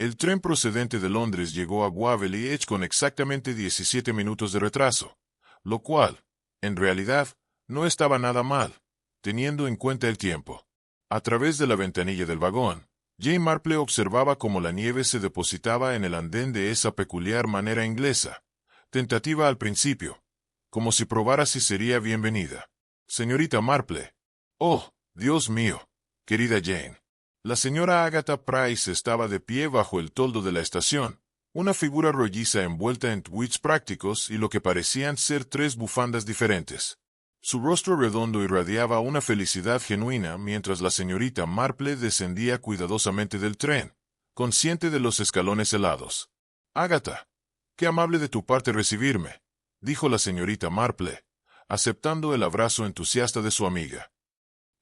El tren procedente de Londres llegó a Waverley Edge con exactamente 17 minutos de retraso, lo cual, en realidad, no estaba nada mal, teniendo en cuenta el tiempo. A través de la ventanilla del vagón, Jane Marple observaba cómo la nieve se depositaba en el andén de esa peculiar manera inglesa, tentativa al principio, como si probara si sería bienvenida. Señorita Marple. Oh, Dios mío, querida Jane. La señora Agatha Price estaba de pie bajo el toldo de la estación, una figura rolliza envuelta en tweeds prácticos y lo que parecían ser 3 bufandas diferentes. Su rostro redondo irradiaba una felicidad genuina mientras la señorita Marple descendía cuidadosamente del tren, consciente de los escalones helados. «Agatha, qué amable de tu parte recibirme», dijo la señorita Marple, aceptando el abrazo entusiasta de su amiga.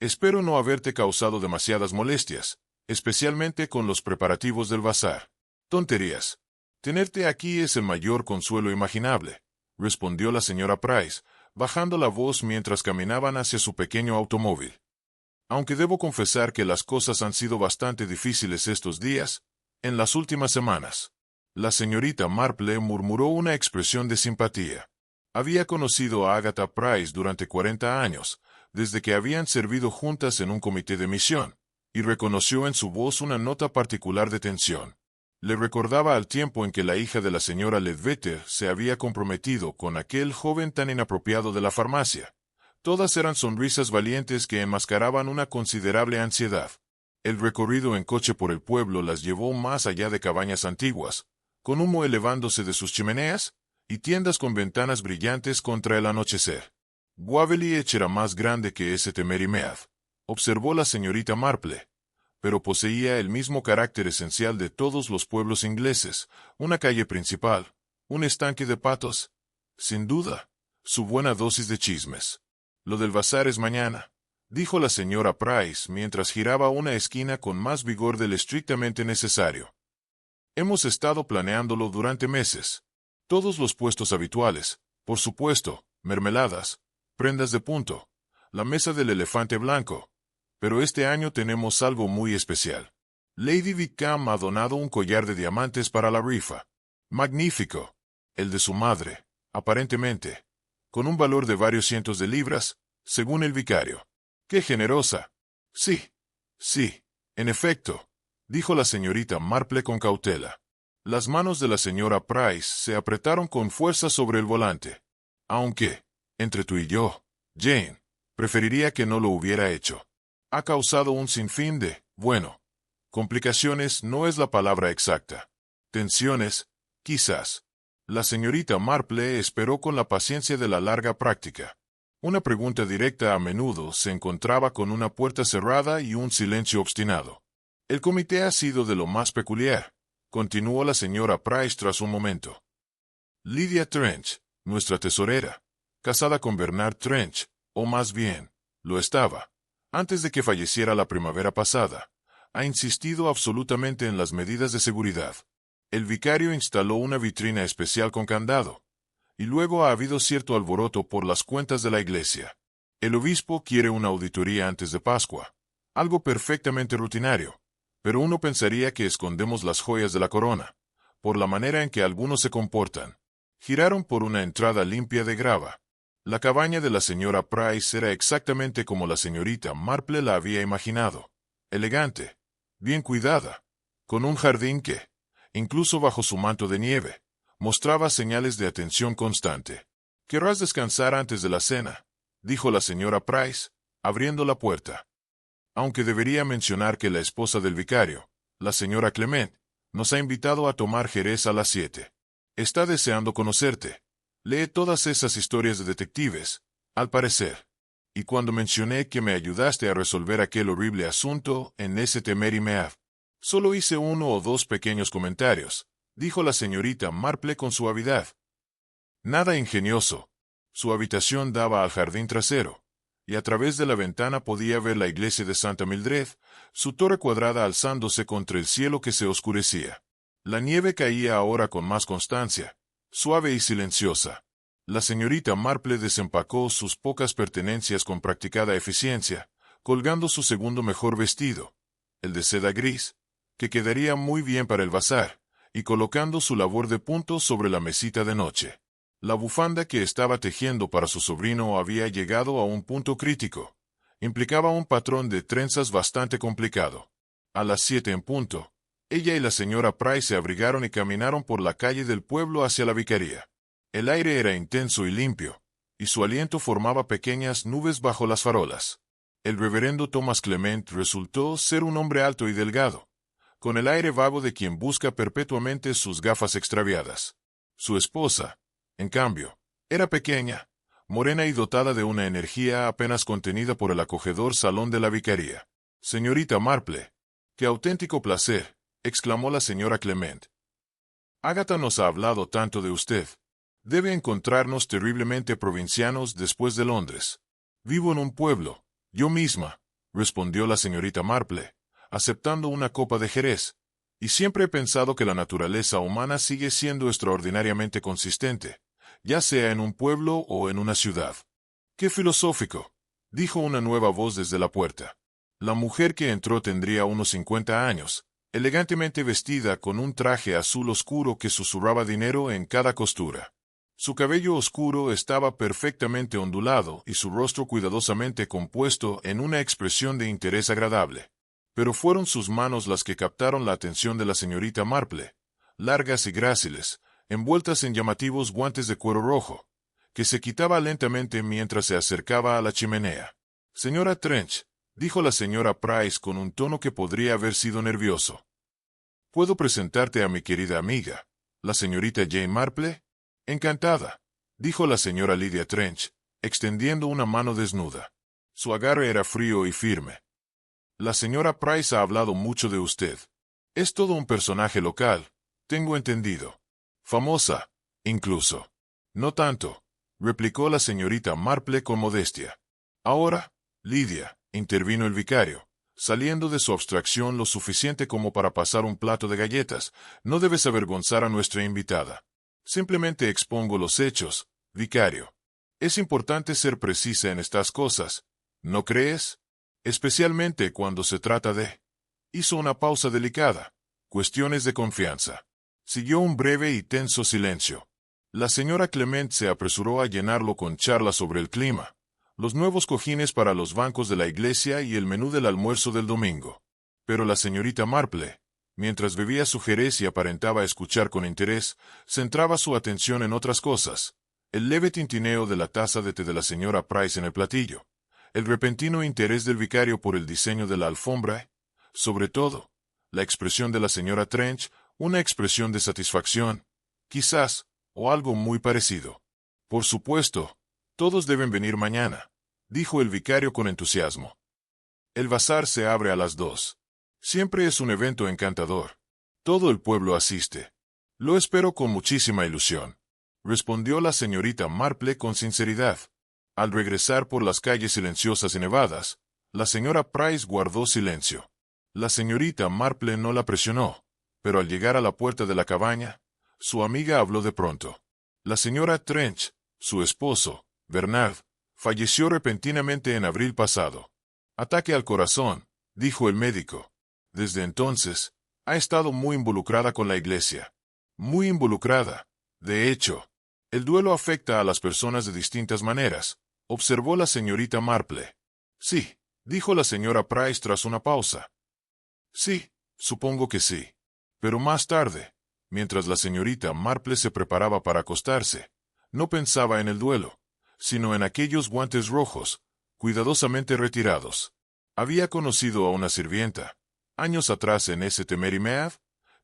«Espero no haberte causado demasiadas molestias, especialmente con los preparativos del bazar». «Tonterías. Tenerte aquí es el mayor consuelo imaginable», respondió la señora Price, bajando la voz mientras caminaban hacia su pequeño automóvil. «Aunque debo confesar que las cosas han sido bastante difíciles estos días, en las últimas semanas». La señorita Marple murmuró una expresión de simpatía. Había conocido a Agatha Price durante 40 años, desde que habían servido juntas en un comité de misión, y reconoció en su voz una nota particular de tensión. Le recordaba al tiempo en que la hija de la señora Ledbetter se había comprometido con aquel joven tan inapropiado de la farmacia. Todas eran sonrisas valientes que enmascaraban una considerable ansiedad. El recorrido en coche por el pueblo las llevó más allá de cabañas antiguas, con humo elevándose de sus chimeneas, y tiendas con ventanas brillantes contra el anochecer. Waverley Edge era más grande que St. Mary Mead, observó la señorita Marple, pero poseía el mismo carácter esencial de todos los pueblos ingleses, una calle principal, un estanque de patos, sin duda, su buena dosis de chismes. «Lo del bazar es mañana», dijo la señora Price mientras giraba una esquina con más vigor del estrictamente necesario. «Hemos estado planeándolo durante meses. Todos los puestos habituales, por supuesto, mermeladas, prendas de punto, la mesa del elefante blanco. Pero este año tenemos algo muy especial. Lady Wickham ha donado un collar de diamantes para la rifa. Magnífico. El de su madre, aparentemente, con un valor de varios cientos de libras, según el vicario. ¡Qué generosa! Sí, en efecto», dijo la señorita Marple con cautela. Las manos de la señora Price se apretaron con fuerza sobre el volante. «Aunque, entre tú y yo, Jane, preferiría que no lo hubiera hecho. Ha causado un sinfín de, bueno, complicaciones no es la palabra exacta. Tensiones, quizás». La señorita Marple esperó con la paciencia de la larga práctica. Una pregunta directa a menudo se encontraba con una puerta cerrada y un silencio obstinado. «El comité ha sido de lo más peculiar», continuó la señora Price tras un momento. «Lydia Trench, nuestra tesorera, casada con Bernard Trench, o más bien, lo estaba, antes de que falleciera la primavera pasada, ha insistido absolutamente en las medidas de seguridad. El vicario instaló una vitrina especial con candado, y luego ha habido cierto alboroto por las cuentas de la iglesia. El obispo quiere una auditoría antes de Pascua, algo perfectamente rutinario, pero uno pensaría que escondemos las joyas de la corona, por la manera en que algunos se comportan». Giraron por una entrada limpia de grava. La cabaña de la señora Price era exactamente como la señorita Marple la había imaginado. Elegante, bien cuidada, con un jardín que, incluso bajo su manto de nieve, mostraba señales de atención constante. «Querrás descansar antes de la cena», dijo la señora Price, abriendo la puerta. «Aunque debería mencionar que la esposa del vicario, la señora Clement, nos ha invitado a tomar jerez a las 7. Está deseando conocerte. Lee todas esas historias de detectives, al parecer. Y cuando mencioné que me ayudaste a resolver aquel horrible asunto en St. Mary Mead, solo hice 1 o 2 pequeños comentarios», dijo la señorita Marple con suavidad. «Nada ingenioso. Su habitación daba al jardín trasero, y a través de la ventana podía ver la iglesia de Santa Mildred, su torre cuadrada alzándose contra el cielo que se oscurecía. La nieve caía ahora con más constancia, suave y silenciosa. La señorita Marple desempacó sus pocas pertenencias con practicada eficiencia, colgando su segundo mejor vestido, el de seda gris, que quedaría muy bien para el bazar, y colocando su labor de punto sobre la mesita de noche. La bufanda que estaba tejiendo para su sobrino había llegado a un punto crítico. Implicaba un patrón de trenzas bastante complicado. A las 7 en punto, ella y la señora Price se abrigaron y caminaron por la calle del pueblo hacia la vicaría. El aire era intenso y limpio, y su aliento formaba pequeñas nubes bajo las farolas. El reverendo Thomas Clement resultó ser un hombre alto y delgado, con el aire vago de quien busca perpetuamente sus gafas extraviadas. Su esposa, en cambio, era pequeña, morena y dotada de una energía apenas contenida por el acogedor salón de la vicaría. «Señorita Marple, qué auténtico placer», exclamó la señora Clement. «Agatha nos ha hablado tanto de usted. Debe encontrarnos terriblemente provincianos después de Londres». «Vivo en un pueblo, yo misma», respondió la señorita Marple, aceptando una copa de jerez, «y siempre he pensado que la naturaleza humana sigue siendo extraordinariamente consistente, ya sea en un pueblo o en una ciudad». «Qué filosófico», dijo una nueva voz desde la puerta. La mujer que entró tendría unos 50 años, elegantemente vestida con un traje azul oscuro que susurraba dinero en cada costura. Su cabello oscuro estaba perfectamente ondulado y su rostro cuidadosamente compuesto en una expresión de interés agradable. Pero fueron sus manos las que captaron la atención de la señorita Marple, largas y gráciles, envueltas en llamativos guantes de cuero rojo, que se quitaba lentamente mientras se acercaba a la chimenea. «Señora Trench», dijo la señora Price con un tono que podría haber sido nervioso. «¿Puedo presentarte a mi querida amiga, la señorita Jane Marple?» «Encantada», dijo la señora Lydia Trench, extendiendo una mano desnuda. Su agarre era frío y firme. «La señora Price ha hablado mucho de usted. Es todo un personaje local, tengo entendido. Famosa, incluso». «No tanto», replicó la señorita Marple con modestia. «Ahora, Lydia», intervino el vicario, saliendo de su abstracción lo suficiente como para pasar un plato de galletas, «no debes avergonzar a nuestra invitada. Simplemente expongo los hechos, vicario. Es importante ser precisa en estas cosas, ¿no crees? Especialmente cuando se trata de...» Hizo una pausa delicada. «Cuestiones de confianza». Siguió un breve y tenso silencio. La señora Clement se apresuró a llenarlo con charlas sobre el clima, los nuevos cojines para los bancos de la iglesia y el menú del almuerzo del domingo. Pero la señorita Marple, mientras bebía su jerez y aparentaba escuchar con interés, centraba su atención en otras cosas: el leve tintineo de la taza de té de la señora Price en el platillo, el repentino interés del vicario por el diseño de la alfombra, sobre todo, la expresión de la señora Trench, una expresión de satisfacción, quizás, o algo muy parecido. «Por supuesto, todos deben venir mañana», dijo el vicario con entusiasmo. «El bazar se abre a las 2. Siempre es un evento encantador. Todo el pueblo asiste. Lo espero con muchísima ilusión», respondió la señorita Marple con sinceridad. Al regresar por las calles silenciosas y nevadas, la señora Price guardó silencio. La señorita Marple no la presionó, pero al llegar a la puerta de la cabaña, su amiga habló de pronto. La señora Trench, su esposo, Bernard, falleció repentinamente en abril pasado. «Ataque al corazón», dijo el médico. Desde entonces, ha estado muy involucrada con la iglesia. Muy involucrada. De hecho, el duelo afecta a las personas de distintas maneras, observó la señorita Marple. «Sí», dijo la señora Price tras una pausa. «Sí, supongo que sí». Pero más tarde, mientras la señorita Marple se preparaba para acostarse, no pensaba en el duelo, sino en aquellos guantes rojos, cuidadosamente retirados. Había conocido a una sirvienta, años atrás en ese Temery Mead,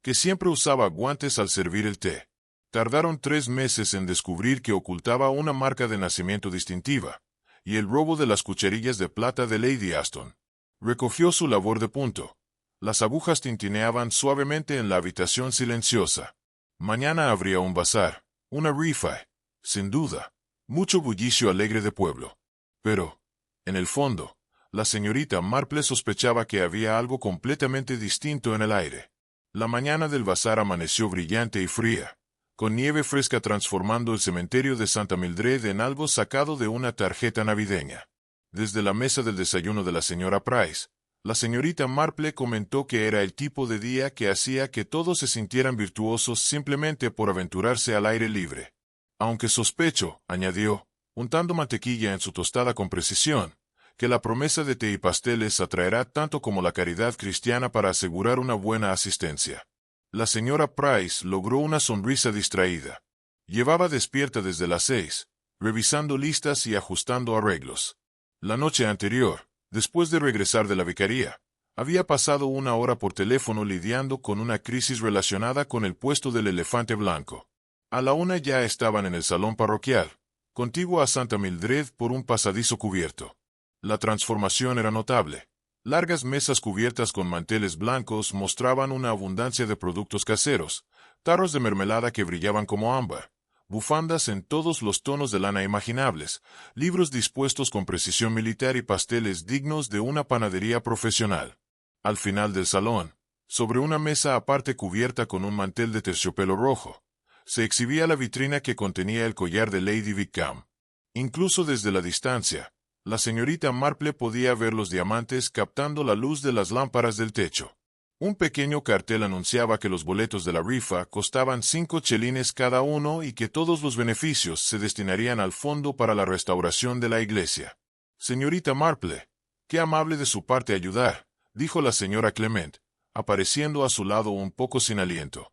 que siempre usaba guantes al servir el té. Tardaron 3 meses en descubrir que ocultaba una marca de nacimiento distintiva, y el robo de las cucharillas de plata de Lady Aston. Recogió su labor de punto. Las agujas tintineaban suavemente en la habitación silenciosa. Mañana habría un bazar, una rifa, sin duda, mucho bullicio alegre de pueblo. Pero, en el fondo, la señorita Marple sospechaba que había algo completamente distinto en el aire. La mañana del bazar amaneció brillante y fría, con nieve fresca transformando el cementerio de Santa Mildred en algo sacado de una tarjeta navideña. Desde la mesa del desayuno de la señora Price, La señorita Marple comentó que era el tipo de día que hacía que todos se sintieran virtuosos simplemente por aventurarse al aire libre. Aunque sospecho, añadió, untando mantequilla en su tostada con precisión, que la promesa de té y pasteles atraerá tanto como la caridad cristiana para asegurar una buena asistencia. La señora Price logró una sonrisa distraída. Llevaba despierta desde las 6, revisando listas y ajustando arreglos. La noche anterior, después de regresar de la vicaría, había pasado una hora por teléfono lidiando con una crisis relacionada con el puesto del elefante blanco. A la 1 ya estaban en el salón parroquial, contiguo a Santa Mildred por un pasadizo cubierto. La transformación era notable. Largas mesas cubiertas con manteles blancos mostraban una abundancia de productos caseros, tarros de mermelada que brillaban como ámbar, bufandas en todos los tonos de lana imaginables, libros dispuestos con precisión militar y pasteles dignos de una panadería profesional. Al final del salón, sobre una mesa aparte cubierta con un mantel de terciopelo rojo, se exhibía la vitrina que contenía el collar de Lady Wickham. Incluso desde la distancia, la señorita Marple podía ver los diamantes captando la luz de las lámparas del techo. Un pequeño cartel anunciaba que los boletos de la rifa costaban 5 chelines cada uno y que todos los beneficios se destinarían al fondo para la restauración de la iglesia. Señorita Marple, qué amable de su parte ayudar, dijo la señora Clement, apareciendo a su lado un poco sin aliento.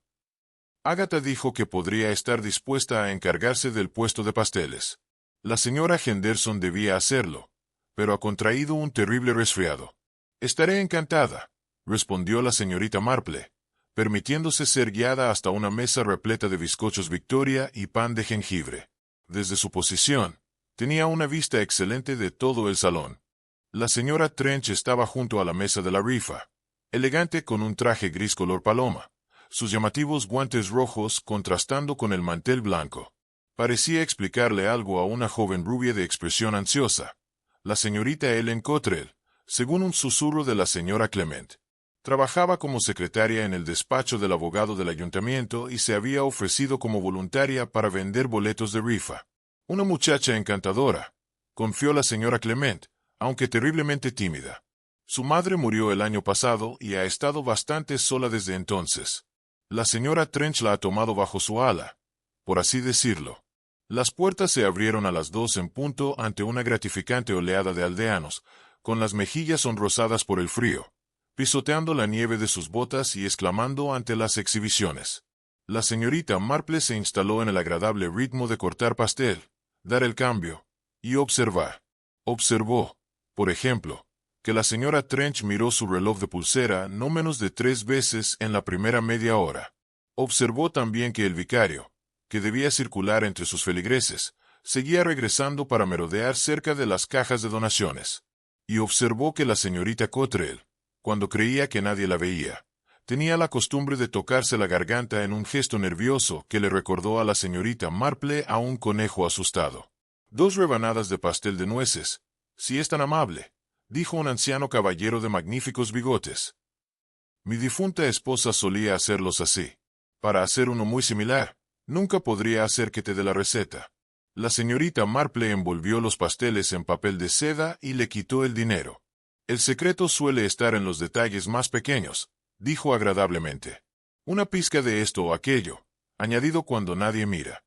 Agatha dijo que podría estar dispuesta a encargarse del puesto de pasteles. La señora Henderson debía hacerlo, pero ha contraído un terrible resfriado. Estaré encantada, respondió la señorita Marple, permitiéndose ser guiada hasta una mesa repleta de bizcochos Victoria y pan de jengibre. Desde su posición, tenía una vista excelente de todo el salón. La señora Trench estaba junto a la mesa de la rifa, elegante con un traje gris color paloma, sus llamativos guantes rojos contrastando con el mantel blanco. Parecía explicarle algo a una joven rubia de expresión ansiosa, la señorita Ellen Cottrell, según un susurro de la señora Clement. Trabajaba como secretaria en el despacho del abogado del ayuntamiento y se había ofrecido como voluntaria para vender boletos de rifa. Una muchacha encantadora, confió la señora Clement, aunque terriblemente tímida. Su madre murió el año pasado y ha estado bastante sola desde entonces. La señora Trench la ha tomado bajo su ala, por así decirlo. Las puertas se abrieron a las 2 en punto ante una gratificante oleada de aldeanos, con las mejillas sonrosadas por el frío, pisoteando la nieve de sus botas y exclamando ante las exhibiciones. La señorita Marple se instaló en el agradable ritmo de cortar pastel, dar el cambio, y observar. Observó, por ejemplo, que la señora Trench miró su reloj de pulsera no menos de 3 veces en la primera media hora. Observó también que el vicario, que debía circular entre sus feligreses, seguía regresando para merodear cerca de las cajas de donaciones. Y observó que la señorita Cottrell, cuando creía que nadie la veía, tenía la costumbre de tocarse la garganta en un gesto nervioso que le recordó a la señorita Marple a un conejo asustado. 2 rebanadas de pastel de nueces, si es tan amable, dijo un anciano caballero de magníficos bigotes. Mi difunta esposa solía hacerlos así. Para hacer uno muy similar, nunca podría hacer que te dé la receta. La señorita Marple envolvió los pasteles en papel de seda y le quitó el dinero. El secreto suele estar en los detalles más pequeños, dijo agradablemente. Una pizca de esto o aquello, añadido cuando nadie mira.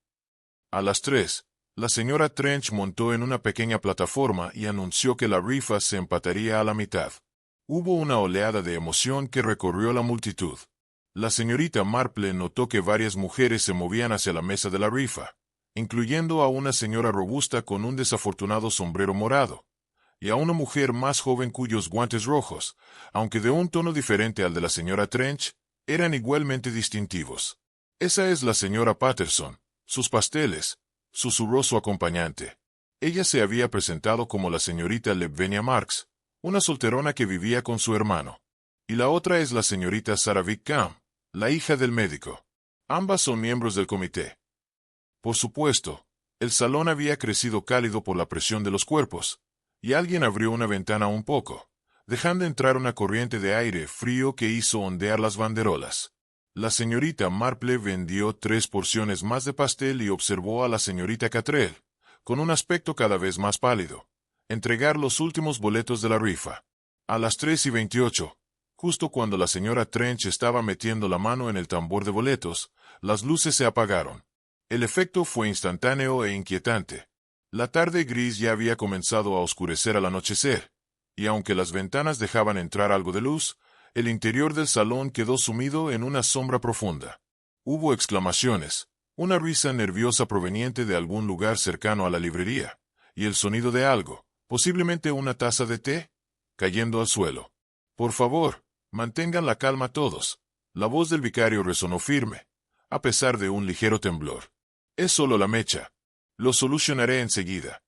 A las 3, la señora Trench montó en una pequeña plataforma y anunció que la rifa se empataría a la mitad. Hubo una oleada de emoción que recorrió la multitud. La señorita Marple notó que varias mujeres se movían hacia la mesa de la rifa, incluyendo a una señora robusta con un desafortunado sombrero morado, y a una mujer más joven cuyos guantes rojos, aunque de un tono diferente al de la señora Trench, eran igualmente distintivos. Esa es la señora Patterson, sus pasteles, susurró su acompañante. Ella se había presentado como la señorita Lavinia Marks, una solterona que vivía con su hermano. Y la otra es la señorita Sarah Wickham, la hija del médico. Ambas son miembros del comité. Por supuesto, el salón había crecido cálido por la presión de los cuerpos, y alguien abrió una ventana un poco, dejando entrar una corriente de aire frío que hizo ondear las banderolas. La señorita Marple vendió 3 porciones más de pastel y observó a la señorita Cottrell, con un aspecto cada vez más pálido, entregar los últimos boletos de la rifa. A las 3:28, justo cuando la señora Trench estaba metiendo la mano en el tambor de boletos, las luces se apagaron. El efecto fue instantáneo e inquietante. La tarde gris ya había comenzado a oscurecer al anochecer, y aunque las ventanas dejaban entrar algo de luz, el interior del salón quedó sumido en una sombra profunda. Hubo exclamaciones, una risa nerviosa proveniente de algún lugar cercano a la librería, y el sonido de algo, posiblemente una taza de té, cayendo al suelo. «Por favor, mantengan la calma todos». La voz del vicario resonó firme, a pesar de un ligero temblor. «Es solo la mecha. Lo solucionaré enseguida».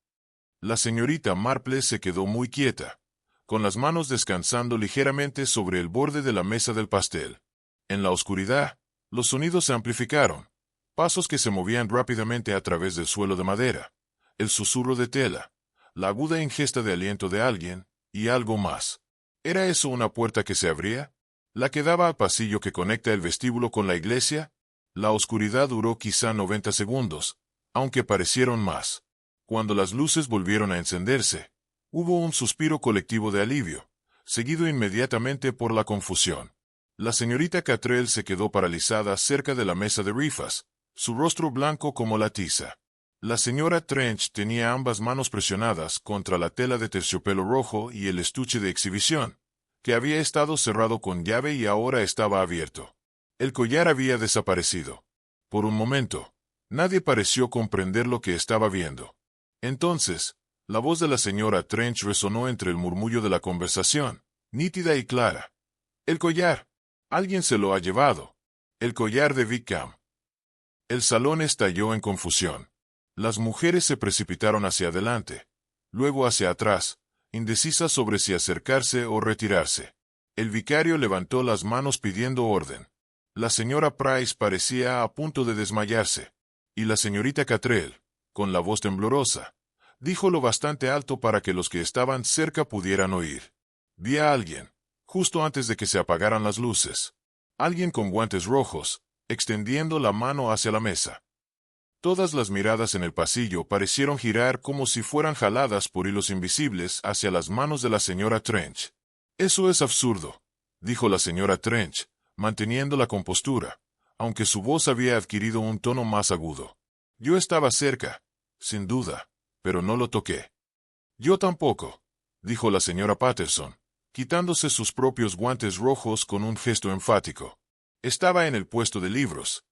La señorita Marple se quedó muy quieta, con las manos descansando ligeramente sobre el borde de la mesa del pastel. En la oscuridad, los sonidos se amplificaron, pasos que se movían rápidamente a través del suelo de madera, el susurro de tela, la aguda ingesta de aliento de alguien, y algo más. ¿Era eso una puerta que se abría? ¿La que daba al pasillo que conecta el vestíbulo con la iglesia? La oscuridad duró quizá 90 segundos, aunque parecieron más. Cuando las luces volvieron a encenderse, hubo un suspiro colectivo de alivio, seguido inmediatamente por la confusión. La señorita Catrell se quedó paralizada cerca de la mesa de rifas, su rostro blanco como la tiza. La señora Trench tenía ambas manos presionadas contra la tela de terciopelo rojo y el estuche de exhibición, que había estado cerrado con llave y ahora estaba abierto. El collar había desaparecido. Por un momento, nadie pareció comprender lo que estaba viendo. Entonces, la voz de la señora Trench resonó entre el murmullo de la conversación, nítida y clara. «El collar. Alguien se lo ha llevado. El collar de Wickham». El salón estalló en confusión. Las mujeres se precipitaron hacia adelante, luego hacia atrás, indecisas sobre si acercarse o retirarse. El vicario levantó las manos pidiendo orden. La señora Price parecía a punto de desmayarse, y la señorita Catrell, con la voz temblorosa, dijo lo bastante alto para que los que estaban cerca pudieran oír. «Vi a alguien, justo antes de que se apagaran las luces. Alguien con guantes rojos, extendiendo la mano hacia la mesa». Todas las miradas en el pasillo parecieron girar como si fueran jaladas por hilos invisibles hacia las manos de la señora Trench. «Eso es absurdo», dijo la señora Trench, manteniendo la compostura, aunque su voz había adquirido un tono más agudo. «Yo estaba cerca, sin duda, pero no lo toqué». «Yo tampoco», dijo la señora Patterson, quitándose sus propios guantes rojos con un gesto enfático. «Estaba en el puesto de libros».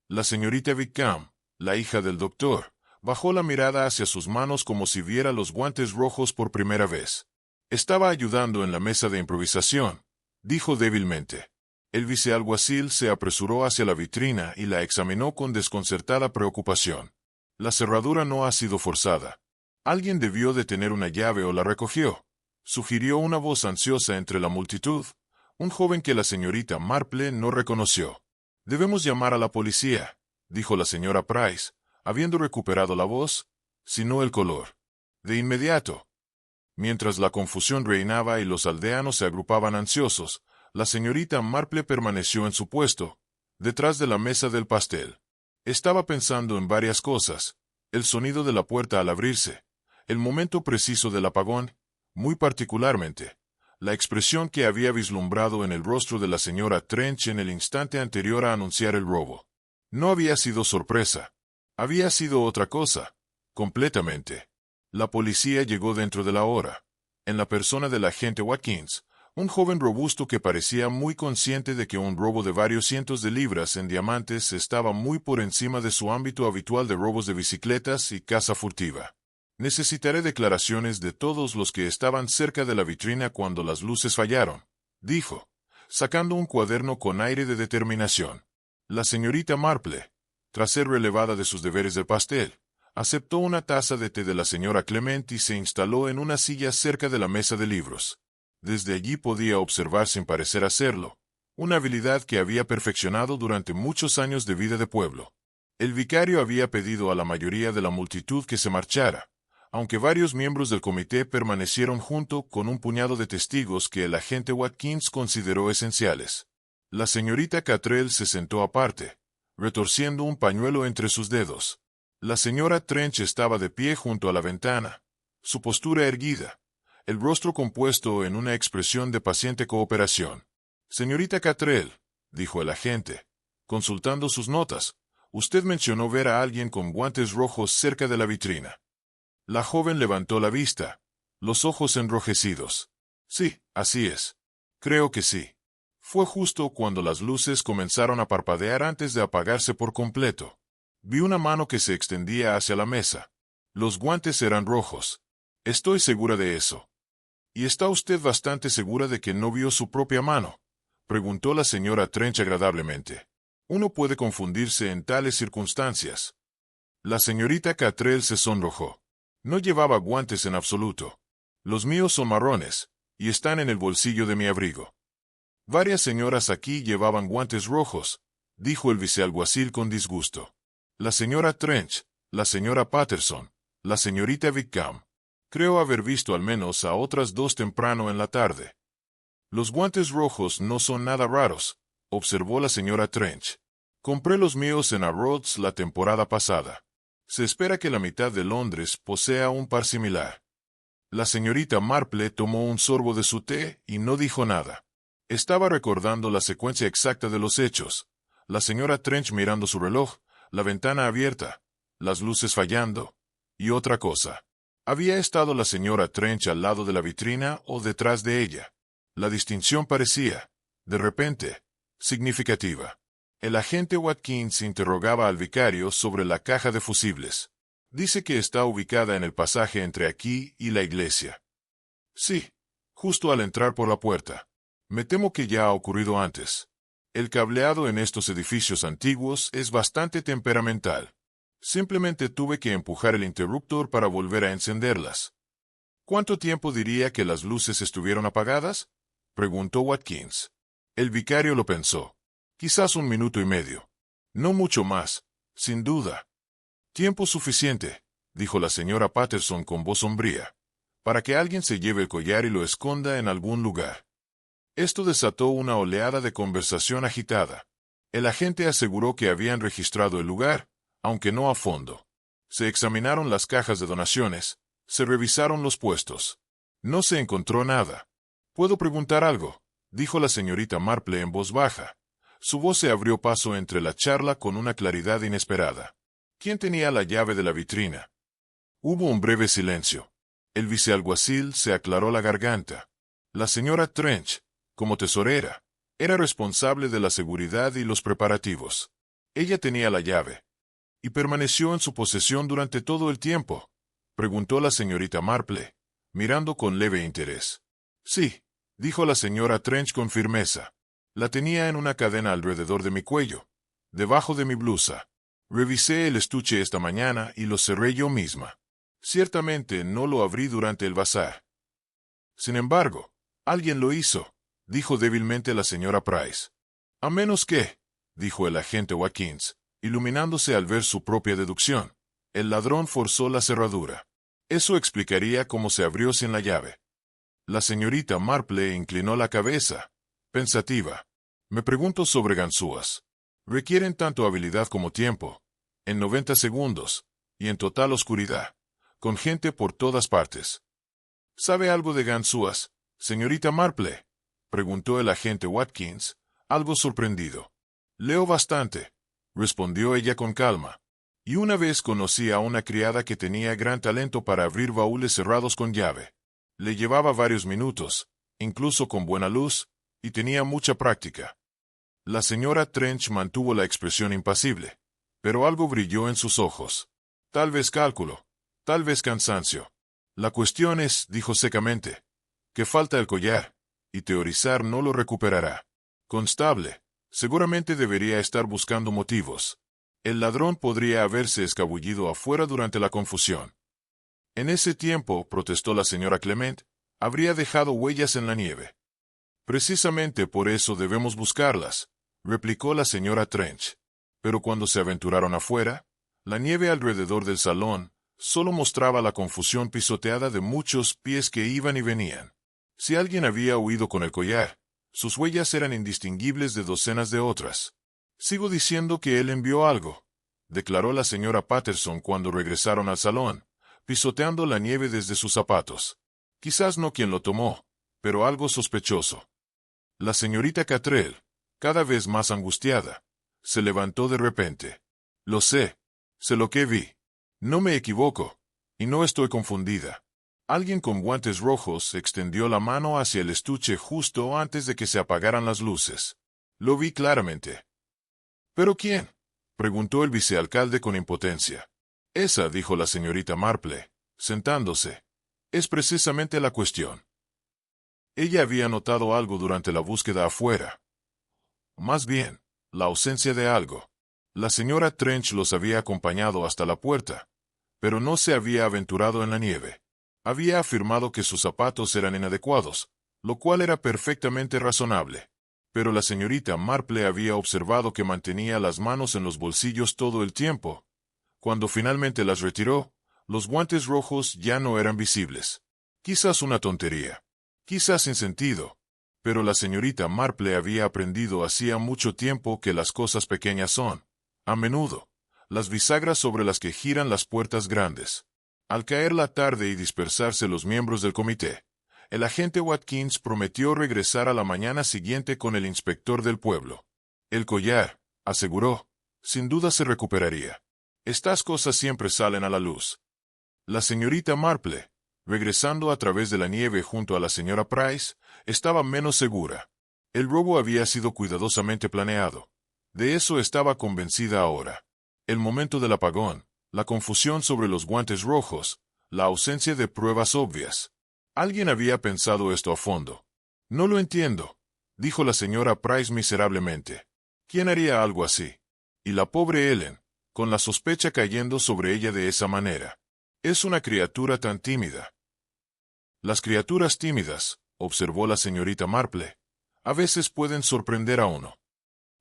La señorita Wickham, la hija del doctor, bajó la mirada hacia sus manos como si viera los guantes rojos por primera vez. «Estaba ayudando en la mesa de improvisación», dijo débilmente. El vicealguacil se apresuró hacia la vitrina y la examinó con desconcertada preocupación. «La cerradura no ha sido forzada. Alguien debió de tener una llave o la recogió», sugirió una voz ansiosa entre la multitud, un joven que la señorita Marple no reconoció. «Debemos llamar a la policía», dijo la señora Price, habiendo recuperado la voz, si no el color. «De inmediato». Mientras la confusión reinaba y los aldeanos se agrupaban ansiosos, la señorita Marple permaneció en su puesto, detrás de la mesa del pastel. Estaba pensando en varias cosas: el sonido de la puerta al abrirse, el momento preciso del apagón, muy particularmente, la expresión que había vislumbrado en el rostro de la señora Trench en el instante anterior a anunciar el robo. No había sido sorpresa. Había sido otra cosa, completamente. La policía llegó dentro de la hora, en la persona del agente Watkins, un joven robusto que parecía muy consciente de que un robo de varios cientos de libras en diamantes estaba muy por encima de su ámbito habitual de robos de bicicletas y caza furtiva. «Necesitaré declaraciones de todos los que estaban cerca de la vitrina cuando las luces fallaron», dijo, sacando un cuaderno con aire de determinación. La señorita Marple, tras ser relevada de sus deberes del pastel, aceptó una taza de té de la señora Clement y se instaló en una silla cerca de la mesa de libros. Desde allí podía observar sin parecer hacerlo, una habilidad que había perfeccionado durante muchos años de vida de pueblo. El vicario había pedido a la mayoría de la multitud que se marchara, aunque varios miembros del comité permanecieron junto con un puñado de testigos que el agente Watkins consideró esenciales. La señorita Catrell se sentó aparte, retorciendo un pañuelo entre sus dedos. La señora Trench estaba de pie junto a la ventana, su postura erguida, el rostro compuesto en una expresión de paciente cooperación. Señorita Catrell, dijo el agente, consultando sus notas, usted mencionó ver a alguien con guantes rojos cerca de la vitrina. La joven levantó la vista, los ojos enrojecidos. Sí, así es. Creo que sí. Fue justo cuando las luces comenzaron a parpadear antes de apagarse por completo. Vi una mano que se extendía hacia la mesa. Los guantes eran rojos. Estoy segura de eso. ¿Y está usted bastante segura de que no vio su propia mano?, preguntó la señora Trench agradablemente. Uno puede confundirse en tales circunstancias. La señorita Catrell se sonrojó. No llevaba guantes en absoluto. Los míos son marrones, y están en el bolsillo de mi abrigo. Varias señoras aquí llevaban guantes rojos, dijo el vicealguacil con disgusto. La señora Trench, la señora Patterson, la señorita Wickham. Creo haber visto al menos a otras dos temprano en la tarde. Los guantes rojos no son nada raros, observó la señora Trench. Compré los míos en Harrods la temporada pasada. Se espera que la mitad de Londres posea un par similar. La señorita Marple tomó un sorbo de su té y no dijo nada. Estaba recordando la secuencia exacta de los hechos. La señora Trench mirando su reloj, la ventana abierta, las luces fallando, y otra cosa. ¿Había estado la señora Trench al lado de la vitrina o detrás de ella? La distinción parecía, de repente, significativa. El agente Watkins interrogaba al vicario sobre la caja de fusibles. Dice que está ubicada en el pasaje entre aquí y la iglesia. Sí, justo al entrar por la puerta. Me temo que ya ha ocurrido antes. El cableado en estos edificios antiguos es bastante temperamental. Simplemente tuve que empujar el interruptor para volver a encenderlas. ¿Cuánto tiempo diría que las luces estuvieron apagadas?, preguntó Watkins. El vicario lo pensó. Quizás 1 minuto y medio. No mucho más, sin duda. Tiempo suficiente, dijo la señora Patterson con voz sombría, para que alguien se lleve el collar y lo esconda en algún lugar. Esto desató una oleada de conversación agitada. El agente aseguró que habían registrado el lugar, aunque no a fondo. Se examinaron las cajas de donaciones, se revisaron los puestos. No se encontró nada. ¿Puedo preguntar algo?, dijo la señorita Marple en voz baja. Su voz se abrió paso entre la charla con una claridad inesperada. ¿Quién tenía la llave de la vitrina? Hubo un breve silencio. El vicealguacil se aclaró la garganta. La señora Trench, como tesorera, era responsable de la seguridad y los preparativos. Ella tenía la llave. ¿Y permaneció en su posesión durante todo el tiempo?, preguntó la señorita Marple, mirando con leve interés. Sí, dijo la señora Trench con firmeza. La tenía en una cadena alrededor de mi cuello, debajo de mi blusa. Revisé el estuche esta mañana y lo cerré yo misma. Ciertamente no lo abrí durante el bazar. Sin embargo, alguien lo hizo, dijo débilmente la señora Price. A menos que, dijo el agente Watkins, iluminándose al ver su propia deducción, el ladrón forzó la cerradura. Eso explicaría cómo se abrió sin la llave. La señorita Marple inclinó la cabeza, pensativa. Me pregunto sobre ganzúas. Requieren tanto habilidad como tiempo. En 90 segundos, y en total oscuridad, con gente por todas partes. ¿Sabe algo de ganzúas, señorita Marple?, preguntó el agente Watkins, algo sorprendido. Leo bastante, respondió ella con calma. Y una vez conocí a una criada que tenía gran talento para abrir baúles cerrados con llave. Le llevaba varios minutos, incluso con buena luz, y tenía mucha práctica. La señora Trench mantuvo la expresión impasible, pero algo brilló en sus ojos. Tal vez cálculo, tal vez cansancio. La cuestión es, dijo secamente, que falta el collar, y teorizar no lo recuperará. Constable, seguramente debería estar buscando motivos. El ladrón podría haberse escabullido afuera durante la confusión. En ese tiempo, protestó la señora Clement, habría dejado huellas en la nieve. Precisamente por eso debemos buscarlas, replicó la señora Trench. Pero cuando se aventuraron afuera, la nieve alrededor del salón solo mostraba la confusión pisoteada de muchos pies que iban y venían. Si alguien había huido con el collar, sus huellas eran indistinguibles de docenas de otras. Sigo diciendo que él envió algo, declaró la señora Patterson cuando regresaron al salón, pisoteando la nieve desde sus zapatos. Quizás no quien lo tomó, pero algo sospechoso. La señorita Catrell, cada vez más angustiada, se levantó de repente. Lo sé lo que vi. No me equivoco, y no estoy confundida. Alguien con guantes rojos extendió la mano hacia el estuche justo antes de que se apagaran las luces. Lo vi claramente. ¿Pero quién?, preguntó el vicealcalde con impotencia. Esa, dijo la señorita Marple, sentándose. Es precisamente la cuestión. Ella había notado algo durante la búsqueda afuera. Más bien, la ausencia de algo. La señora Trench los había acompañado hasta la puerta, pero no se había aventurado en la nieve. Había afirmado que sus zapatos eran inadecuados, lo cual era perfectamente razonable. Pero la señorita Marple había observado que mantenía las manos en los bolsillos todo el tiempo. Cuando finalmente las retiró, los guantes rojos ya no eran visibles. Quizás una tontería. Quizás sin sentido. Pero la señorita Marple había aprendido hacía mucho tiempo que las cosas pequeñas son, a menudo, las bisagras sobre las que giran las puertas grandes. Al caer la tarde y dispersarse los miembros del comité, el agente Watkins prometió regresar a la mañana siguiente con el inspector del pueblo. El collar, aseguró, sin duda se recuperaría. Estas cosas siempre salen a la luz. La señorita Marple, regresando a través de la nieve junto a la señora Price, estaba menos segura. El robo había sido cuidadosamente planeado. De eso estaba convencida ahora. El momento del apagón, la confusión sobre los guantes rojos, la ausencia de pruebas obvias. Alguien había pensado esto a fondo. No lo entiendo, dijo la señora Price miserablemente. ¿Quién haría algo así? Y la pobre Ellen, con la sospecha cayendo sobre ella de esa manera. Es una criatura tan tímida. Las criaturas tímidas, observó la señorita Marple, a veces pueden sorprender a uno.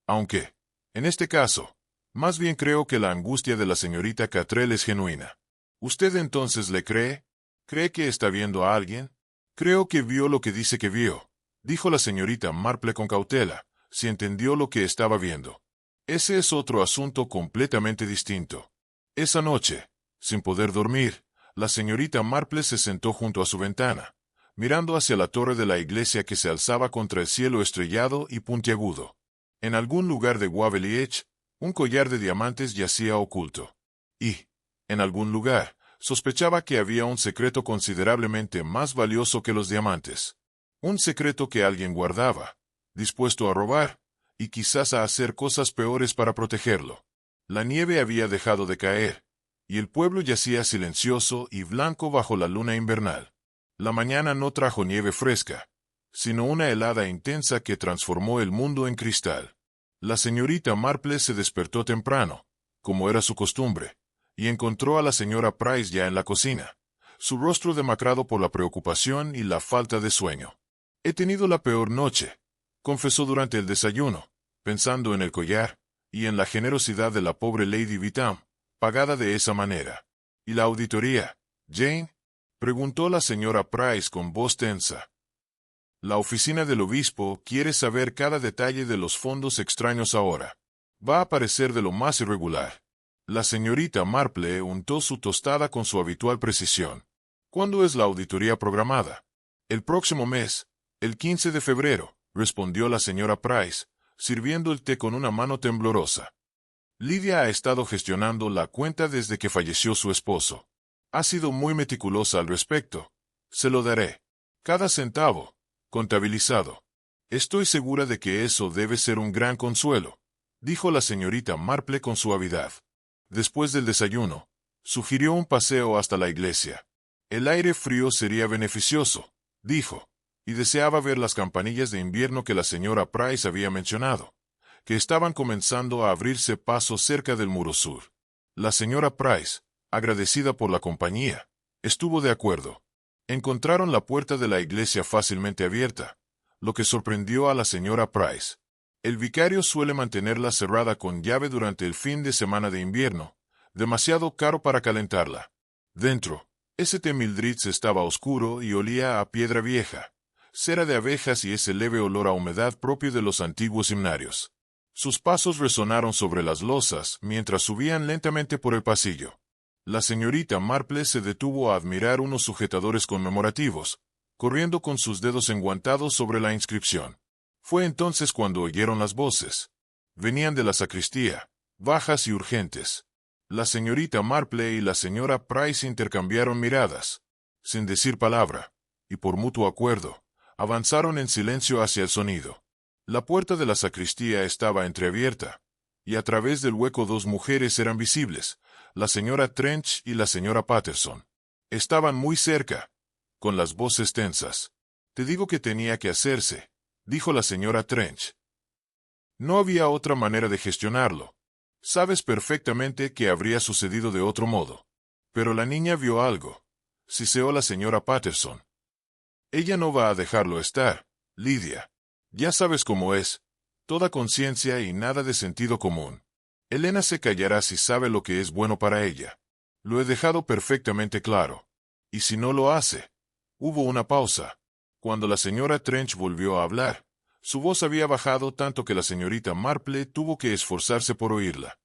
Aunque, en este caso, más bien creo que la angustia de la señorita Catrell es genuina. ¿Usted entonces le cree? ¿Cree que está viendo a alguien? Creo que vio lo que dice que vio, dijo la señorita Marple con cautela, si entendió lo que estaba viendo. Ese es otro asunto completamente distinto. Esa noche, sin poder dormir, la señorita Marple se sentó junto a su ventana, mirando hacia la torre de la iglesia que se alzaba contra el cielo estrellado y puntiagudo. En algún lugar de Waverly Edge, un collar de diamantes yacía oculto. Y, en algún lugar, sospechaba que había un secreto considerablemente más valioso que los diamantes. Un secreto que alguien guardaba, dispuesto a robar, y quizás a hacer cosas peores para protegerlo. La nieve había dejado de caer, y el pueblo yacía silencioso y blanco bajo la luna invernal. La mañana no trajo nieve fresca, sino una helada intensa que transformó el mundo en cristal. La señorita Marple se despertó temprano, como era su costumbre, y encontró a la señora Price ya en la cocina, su rostro demacrado por la preocupación y la falta de sueño. «He tenido la peor noche», confesó durante el desayuno, pensando en el collar, y en la generosidad de la pobre Lady Vitam, pagada de esa manera. «¿Y la auditoría, Jane?», preguntó la señora Price con voz tensa. «La oficina del obispo quiere saber cada detalle de los fondos extraños ahora. Va a parecer de lo más irregular». La señorita Marple untó su tostada con su habitual precisión. «¿Cuándo es la auditoría programada?» «El próximo mes, el 15 de febrero», respondió la señora Price, sirviendo el té con una mano temblorosa. «Lidia ha estado gestionando la cuenta desde que falleció su esposo. Ha sido muy meticulosa al respecto. Se lo daré. Cada centavo, contabilizado. Estoy segura de que eso debe ser un gran consuelo», dijo la señorita Marple con suavidad. Después del desayuno, sugirió un paseo hasta la iglesia. «El aire frío sería beneficioso», dijo, y deseaba ver las campanillas de invierno que la señora Price había mencionado, que estaban comenzando a abrirse paso cerca del muro sur. La señora Price, agradecida por la compañía, estuvo de acuerdo. Encontraron la puerta de la iglesia fácilmente abierta, lo que sorprendió a la señora Price. El vicario suele mantenerla cerrada con llave durante el fin de semana de invierno, demasiado caro para calentarla. Dentro, St. Mildred's estaba oscuro y olía a piedra vieja, cera de abejas y ese leve olor a humedad propio de los antiguos himnarios. Sus pasos resonaron sobre las losas mientras subían lentamente por el pasillo. La señorita Marple se detuvo a admirar unos sujetadores conmemorativos, corriendo con sus dedos enguantados sobre la inscripción. Fue entonces cuando oyeron las voces. Venían de la sacristía, bajas y urgentes. La señorita Marple y la señora Price intercambiaron miradas, sin decir palabra, y por mutuo acuerdo, avanzaron en silencio hacia el sonido. La puerta de la sacristía estaba entreabierta, y a través del hueco dos mujeres eran visibles, la señora Trench y la señora Patterson. Estaban muy cerca, con las voces tensas. «Te digo que tenía que hacerse», dijo la señora Trench. No había otra manera de gestionarlo. Sabes perfectamente que habría sucedido de otro modo. Pero la niña vio algo, siseó la señora Patterson. Ella no va a dejarlo estar, Lidia. Ya sabes cómo es. Toda conciencia y nada de sentido común. Elena se callará si sabe lo que es bueno para ella. Lo he dejado perfectamente claro. ¿Y si no lo hace? Hubo una pausa. Cuando la señora Trench volvió a hablar, su voz había bajado tanto que la señorita Marple tuvo que esforzarse por oírla.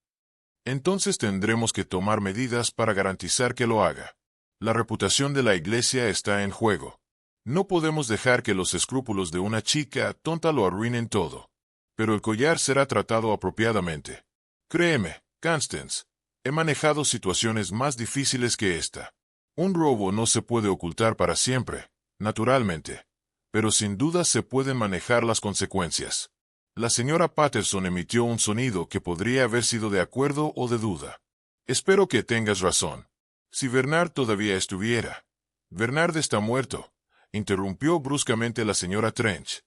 Entonces tendremos que tomar medidas para garantizar que lo haga. La reputación de la iglesia está en juego. No podemos dejar que los escrúpulos de una chica tonta lo arruinen todo. Pero el collar será tratado apropiadamente. Créeme, Constance, he manejado situaciones más difíciles que esta. Un robo no se puede ocultar para siempre, naturalmente. Pero sin duda se pueden manejar las consecuencias. La señora Patterson emitió un sonido que podría haber sido de acuerdo o de duda. Espero que tengas razón. Si Bernard todavía estuviera. Bernard está muerto, interrumpió bruscamente la señora Trench.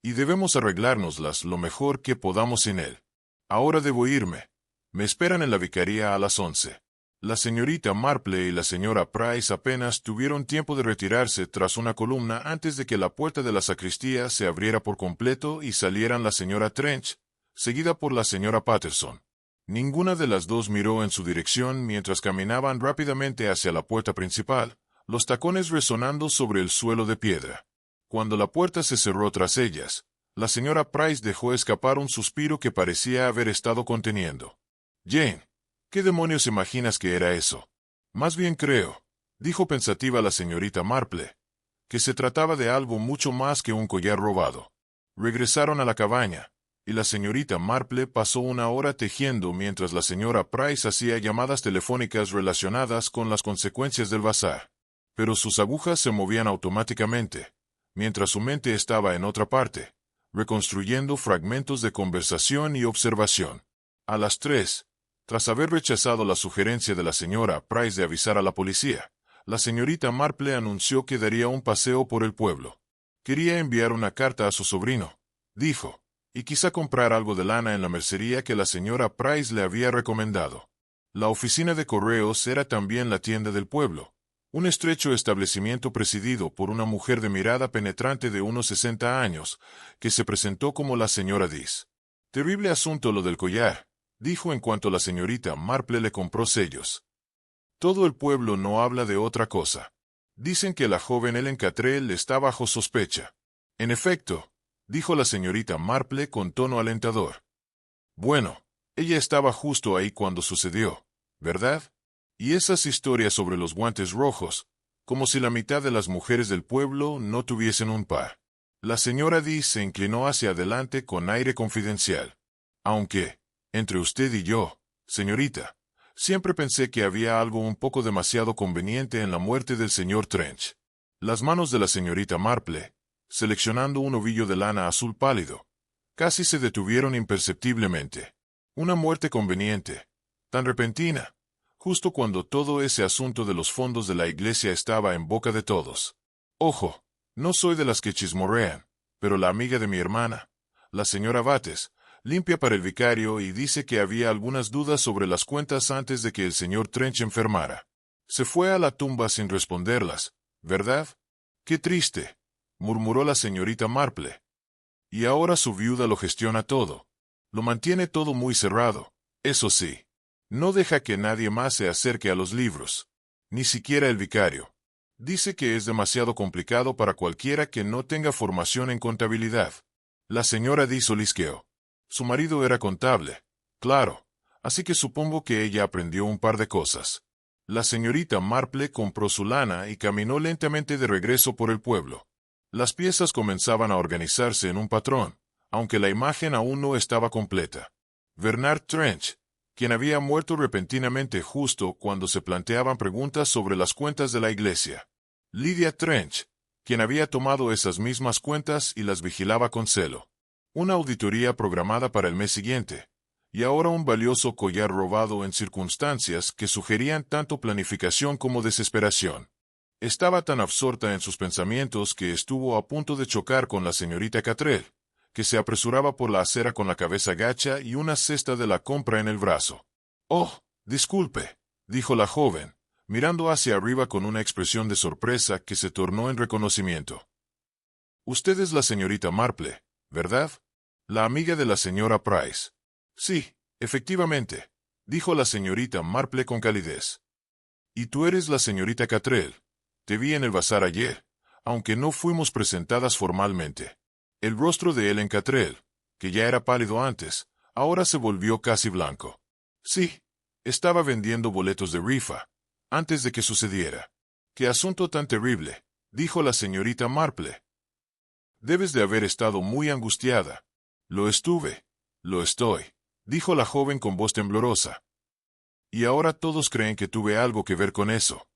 Y debemos arreglárnoslas lo mejor que podamos sin él. Ahora debo irme. Me esperan en la vicaría a las 11. La señorita Marple y la señora Price apenas tuvieron tiempo de retirarse tras una columna antes de que la puerta de la sacristía se abriera por completo y salieran la señora Trench, seguida por la señora Patterson. Ninguna de las dos miró en su dirección mientras caminaban rápidamente hacia la puerta principal, los tacones resonando sobre el suelo de piedra. Cuando la puerta se cerró tras ellas, la señora Price dejó escapar un suspiro que parecía haber estado conteniendo. «Jane, ¿qué demonios imaginas que era eso?» «Más bien creo», dijo pensativa la señorita Marple, «que se trataba de algo mucho más que un collar robado». Regresaron a la cabaña, y la señorita Marple pasó una hora tejiendo mientras la señora Price hacía llamadas telefónicas relacionadas con las consecuencias del bazar. Pero sus agujas se movían automáticamente, mientras su mente estaba en otra parte, reconstruyendo fragmentos de conversación y observación. A las 3, tras haber rechazado la sugerencia de la señora Price de avisar a la policía, la señorita Marple anunció que daría un paseo por el pueblo. Quería enviar una carta a su sobrino, dijo, y quizá comprar algo de lana en la mercería que la señora Price le había recomendado. La oficina de correos era también la tienda del pueblo, un estrecho establecimiento presidido por una mujer de mirada penetrante de unos 60 años, que se presentó como la señora Dis. «Terrible asunto lo del collar», dijo en cuanto la señorita Marple le compró sellos. «Todo el pueblo no habla de otra cosa. Dicen que la joven Ellen Catrell está bajo sospecha». «En efecto», dijo la señorita Marple con tono alentador. «Bueno, ella estaba justo ahí cuando sucedió, ¿verdad? Y esas historias sobre los guantes rojos, como si la mitad de las mujeres del pueblo no tuviesen un par». La señora Dis se inclinó hacia adelante con aire confidencial. «Aunque, entre usted y yo, señorita, siempre pensé que había algo un poco demasiado conveniente en la muerte del señor Trench». Las manos de la señorita Marple, seleccionando un ovillo de lana azul pálido, casi se detuvieron imperceptiblemente. Una muerte conveniente, tan repentina, justo cuando todo ese asunto de los fondos de la iglesia estaba en boca de todos. Ojo, no soy de las que chismorrean, pero la amiga de mi hermana, la señora Bates, limpia para el vicario y dice que había algunas dudas sobre las cuentas antes de que el señor Trench enfermara. Se fue a la tumba sin responderlas, ¿verdad? «Qué triste», murmuró la señorita Marple. «Y ahora su viuda lo gestiona todo. Lo mantiene todo muy cerrado, eso sí. No deja que nadie más se acerque a los libros. Ni siquiera el vicario. Dice que es demasiado complicado para cualquiera que no tenga formación en contabilidad». La señora Dis olisqueó. Su marido era contable, claro, así que supongo que ella aprendió un par de cosas. La señorita Marple compró su lana y caminó lentamente de regreso por el pueblo. Las piezas comenzaban a organizarse en un patrón, aunque la imagen aún no estaba completa. Bernard Trench, quien había muerto repentinamente justo cuando se planteaban preguntas sobre las cuentas de la iglesia. Lydia Trench, quien había tomado esas mismas cuentas y las vigilaba con celo. Una auditoría programada para el mes siguiente, y ahora un valioso collar robado en circunstancias que sugerían tanto planificación como desesperación. Estaba tan absorta en sus pensamientos que estuvo a punto de chocar con la señorita Catrell, que se apresuraba por la acera con la cabeza gacha y una cesta de la compra en el brazo. «Oh, disculpe», dijo la joven, mirando hacia arriba con una expresión de sorpresa que se tornó en reconocimiento. «Usted es la señorita Marple, ¿verdad? La amiga de la señora Price». «Sí, efectivamente», dijo la señorita Marple con calidez. «Y tú eres la señorita Catrell. Te vi en el bazar ayer, aunque no fuimos presentadas formalmente». El rostro de Ellen Catrell, que ya era pálido antes, ahora se volvió casi blanco. «Sí, estaba vendiendo boletos de rifa, antes de que sucediera». «¡Qué asunto tan terrible!», dijo la señorita Marple. «Debes de haber estado muy angustiada». «Lo estuve. Lo estoy», dijo la joven con voz temblorosa. «Y ahora todos creen que tuve algo que ver con eso.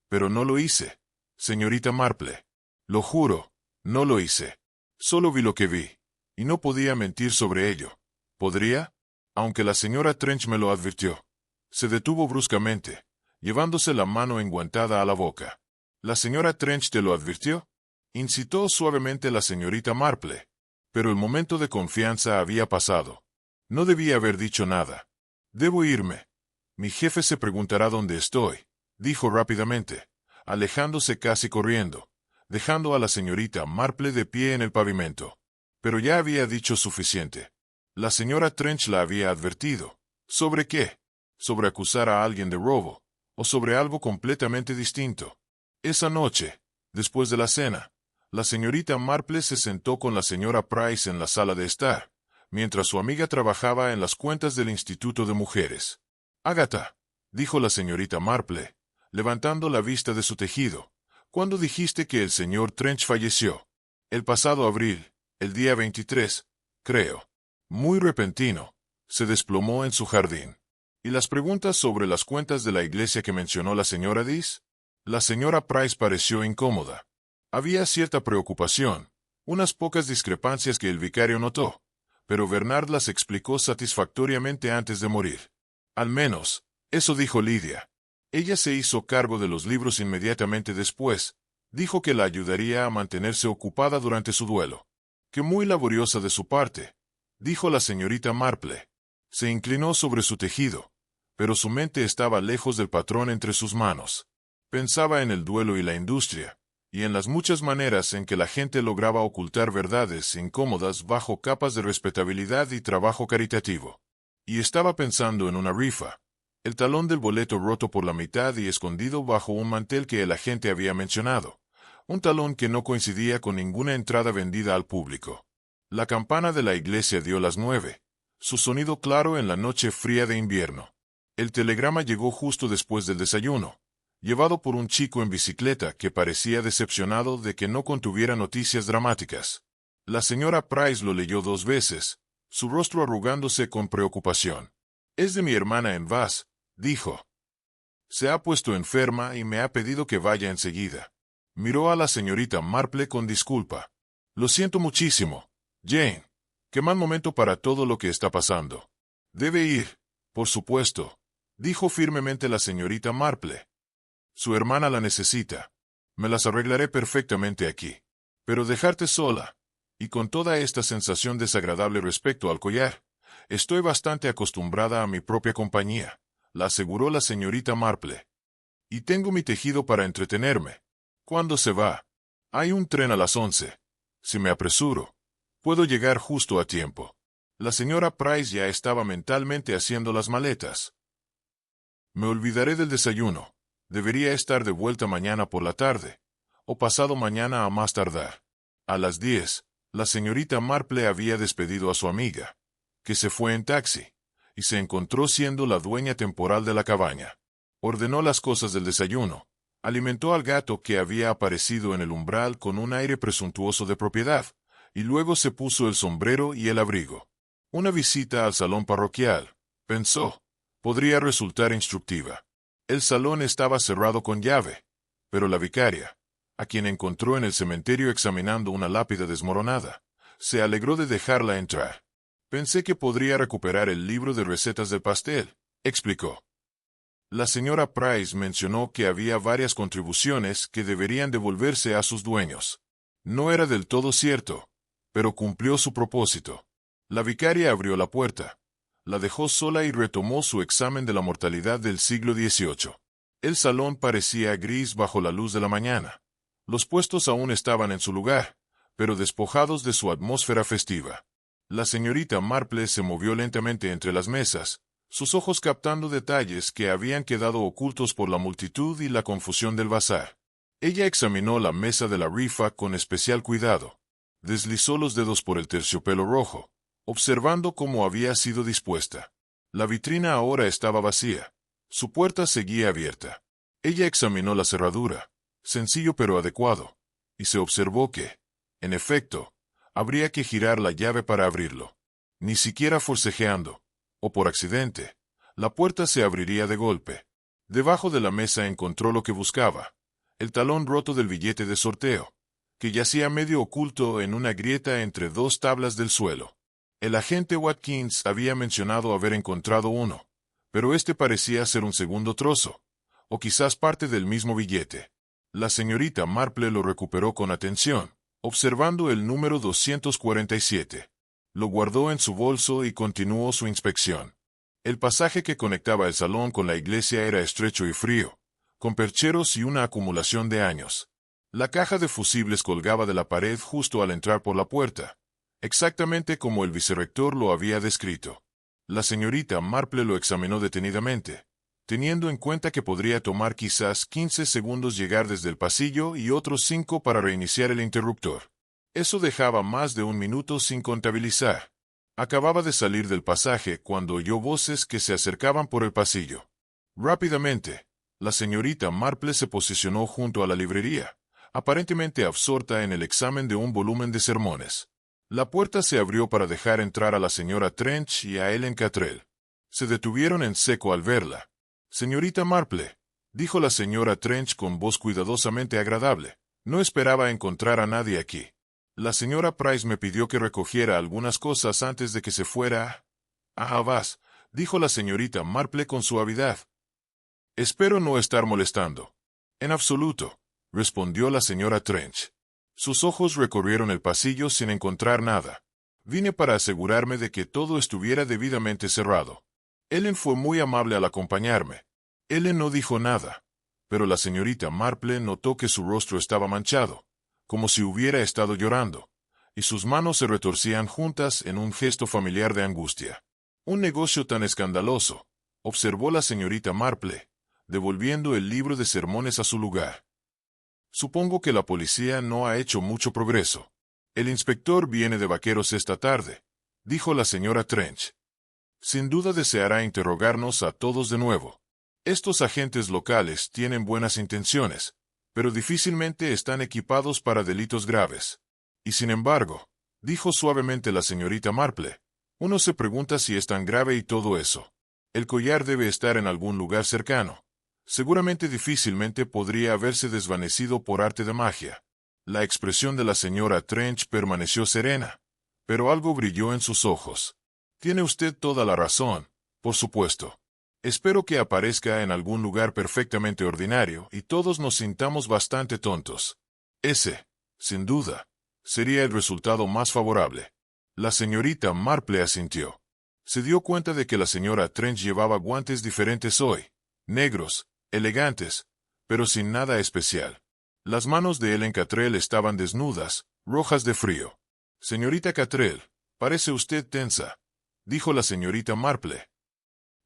Pero no lo hice, señorita Marple. Lo juro, no lo hice. Solo vi lo que vi, y no podía mentir sobre ello. ¿Podría?». Aunque la señora Trench me lo advirtió. Se detuvo bruscamente, llevándose la mano enguantada a la boca. «¿La señora Trench te lo advirtió?», incitó suavemente la señorita Marple. Pero el momento de confianza había pasado. No debía haber dicho nada. «Debo irme. Mi jefe se preguntará dónde estoy», dijo rápidamente, alejándose casi corriendo, dejando a la señorita Marple de pie en el pavimento. Pero ya había dicho suficiente. La señora Trench la había advertido. ¿Sobre qué? ¿Sobre acusar a alguien de robo? ¿O sobre algo completamente distinto? Esa noche, después de la cena, la señorita Marple se sentó con la señora Price en la sala de estar, mientras su amiga trabajaba en las cuentas del Instituto de Mujeres. «Agatha», dijo la señorita Marple, levantando la vista de su tejido, «¿cuándo dijiste que el señor Trench falleció?» «El pasado abril, el día 23, creo». «Muy repentino. Se desplomó en su jardín». «¿Y las preguntas sobre las cuentas de la iglesia que mencionó la señora Dees?» La señora Price pareció incómoda. Había cierta preocupación, unas pocas discrepancias que el vicario notó, pero Bernard las explicó satisfactoriamente antes de morir. «Al menos, eso dijo Lydia. Ella se hizo cargo de los libros inmediatamente después. Dijo que la ayudaría a mantenerse ocupada durante su duelo». «Que muy laboriosa de su parte», dijo la señorita Marple. Se inclinó sobre su tejido, pero su mente estaba lejos del patrón entre sus manos. Pensaba en el duelo y la industria, y en las muchas maneras en que la gente lograba ocultar verdades incómodas bajo capas de respetabilidad y trabajo caritativo. Y estaba pensando en una rifa, el talón del boleto roto por la mitad y escondido bajo un mantel que el agente había mencionado, un talón que no coincidía con ninguna entrada vendida al público. La campana de la iglesia dio las 9, su sonido claro en la noche fría de invierno. El telegrama llegó justo después del desayuno, llevado por un chico en bicicleta que parecía decepcionado de que no contuviera noticias dramáticas. La señora Price lo leyó 2 veces, su rostro arrugándose con preocupación. «Es de mi hermana en Bath», dijo. «Se ha puesto enferma y me ha pedido que vaya enseguida». Miró a la señorita Marple con disculpa. «Lo siento muchísimo, Jane. Qué mal momento para todo lo que está pasando». «Debe ir, por supuesto», dijo firmemente la señorita Marple. «Su hermana la necesita. Me las arreglaré perfectamente aquí. Pero dejarte sola, y con toda esta sensación desagradable respecto al collar, estoy bastante acostumbrada a mi propia compañía», la aseguró la señorita Marple. «Y tengo mi tejido para entretenerme». «¿Cuándo se va?» «Hay un tren a las 11. Si me apresuro, puedo llegar justo a tiempo». La señora Price ya estaba mentalmente haciendo las maletas. «Me olvidaré del desayuno. Debería estar de vuelta mañana por la tarde, o pasado mañana a más tardar». A las 10, la señorita Marple había despedido a su amiga, que se fue en taxi, y se encontró siendo la dueña temporal de la cabaña. Ordenó las cosas del desayuno. Alimentó al gato que había aparecido en el umbral con un aire presuntuoso de propiedad, y luego se puso el sombrero y el abrigo. Una visita al salón parroquial, pensó, podría resultar instructiva. El salón estaba cerrado con llave, pero la vicaria, a quien encontró en el cementerio examinando una lápida desmoronada, se alegró de dejarla entrar. Pensé que podría recuperar el libro de recetas del pastel, explicó. La señora Price mencionó que había varias contribuciones que deberían devolverse a sus dueños. No era del todo cierto, pero cumplió su propósito. La vicaria abrió la puerta, la dejó sola y retomó su examen de la mortalidad del siglo XVIII. El salón parecía gris bajo la luz de la mañana. Los puestos aún estaban en su lugar, pero despojados de su atmósfera festiva. La señorita Marple se movió lentamente entre las mesas, sus ojos captando detalles que habían quedado ocultos por la multitud y la confusión del bazar. Ella examinó la mesa de la rifa con especial cuidado. Deslizó los dedos por el terciopelo rojo, observando cómo había sido dispuesta. La vitrina ahora estaba vacía. Su puerta seguía abierta. Ella examinó la cerradura, sencillo pero adecuado, y se observó que, en efecto, habría que girar la llave para abrirlo. Ni siquiera forcejeando, o por accidente, la puerta se abriría de golpe. Debajo de la mesa encontró lo que buscaba, el talón roto del billete de sorteo, que yacía medio oculto en una grieta entre dos tablas del suelo. El agente Watkins había mencionado haber encontrado uno, pero este parecía ser un segundo trozo, o quizás parte del mismo billete. La señorita Marple lo recuperó con atención, observando el número 247. Lo guardó en su bolso y continuó su inspección. El pasaje que conectaba el salón con la iglesia era estrecho y frío, con percheros y una acumulación de años. La caja de fusibles colgaba de la pared justo al entrar por la puerta, exactamente como el vicerrector lo había descrito. La señorita Marple lo examinó detenidamente, teniendo en cuenta que podría tomar quizás 15 segundos llegar desde el pasillo y otros 5 para reiniciar el interruptor. Eso dejaba más de un minuto sin contabilizar. Acababa de salir del pasaje cuando oyó voces que se acercaban por el pasillo. Rápidamente, la señorita Marple se posicionó junto a la librería, aparentemente absorta en el examen de un volumen de sermones. La puerta se abrió para dejar entrar a la señora Trench y a Ellen Catrell. Se detuvieron en seco al verla. «Señorita Marple», dijo la señora Trench con voz cuidadosamente agradable, «no esperaba encontrar a nadie aquí. La señora Price me pidió que recogiera algunas cosas antes de que se fuera a Havas», dijo la señorita Marple con suavidad. «Espero no estar molestando». «En absoluto», respondió la señora Trench. Sus ojos recorrieron el pasillo sin encontrar nada. «Vine para asegurarme de que todo estuviera debidamente cerrado». Ellen fue muy amable al acompañarme. Ellen no dijo nada, pero la señorita Marple notó que su rostro estaba manchado, como si hubiera estado llorando, y sus manos se retorcían juntas en un gesto familiar de angustia. «Un negocio tan escandaloso», observó la señorita Marple, devolviendo el libro de sermones a su lugar. «Supongo que la policía no ha hecho mucho progreso. El inspector viene de vaqueros esta tarde», dijo la señora Trench. «Sin duda deseará interrogarnos a todos de nuevo. Estos agentes locales tienen buenas intenciones, pero difícilmente están equipados para delitos graves. Y sin embargo», dijo suavemente la señorita Marple, «uno se pregunta si es tan grave y todo eso. El collar debe estar en algún lugar cercano. Seguramente difícilmente podría haberse desvanecido por arte de magia». La expresión de la señora Trench permaneció serena, pero algo brilló en sus ojos. «Tiene usted toda la razón, por supuesto. Espero que aparezca en algún lugar perfectamente ordinario y todos nos sintamos bastante tontos. Ese, sin duda, sería el resultado más favorable». La señorita Marple asintió. Se dio cuenta de que la señora Trench llevaba guantes diferentes hoy, negros, elegantes, pero sin nada especial. Las manos de Ellen Catrell estaban desnudas, rojas de frío. «Señorita Catrell, parece usted tensa», dijo la señorita Marple.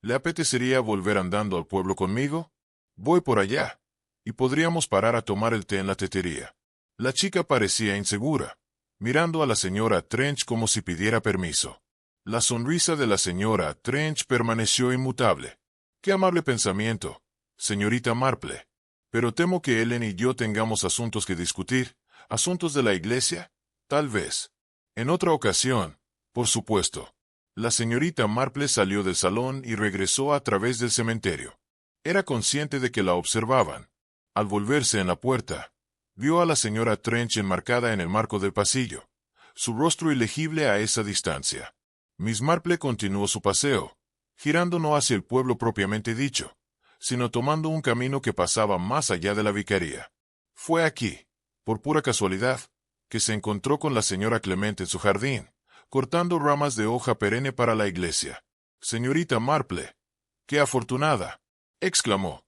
«¿Le apetecería volver andando al pueblo conmigo? Voy por allá, y podríamos parar a tomar el té en la tetería». La chica parecía insegura, mirando a la señora Trench como si pidiera permiso. La sonrisa de la señora Trench permaneció inmutable. «Qué amable pensamiento», señorita Marple. Pero temo que Ellen y yo tengamos asuntos que discutir. ¿Asuntos de la iglesia? Tal vez. En otra ocasión, por supuesto. La señorita Marple salió del salón y regresó a través del cementerio. Era consciente de que la observaban. Al volverse en la puerta, vio a la señora Trench enmarcada en el marco del pasillo, su rostro ilegible a esa distancia. Miss Marple continuó su paseo, girando no hacia el pueblo propiamente dicho, sino tomando un camino que pasaba más allá de la vicaría. Fue aquí, por pura casualidad, que se encontró con la señora Clement en su jardín, cortando ramas de hoja perenne para la iglesia. «Señorita Marple, qué afortunada», exclamó.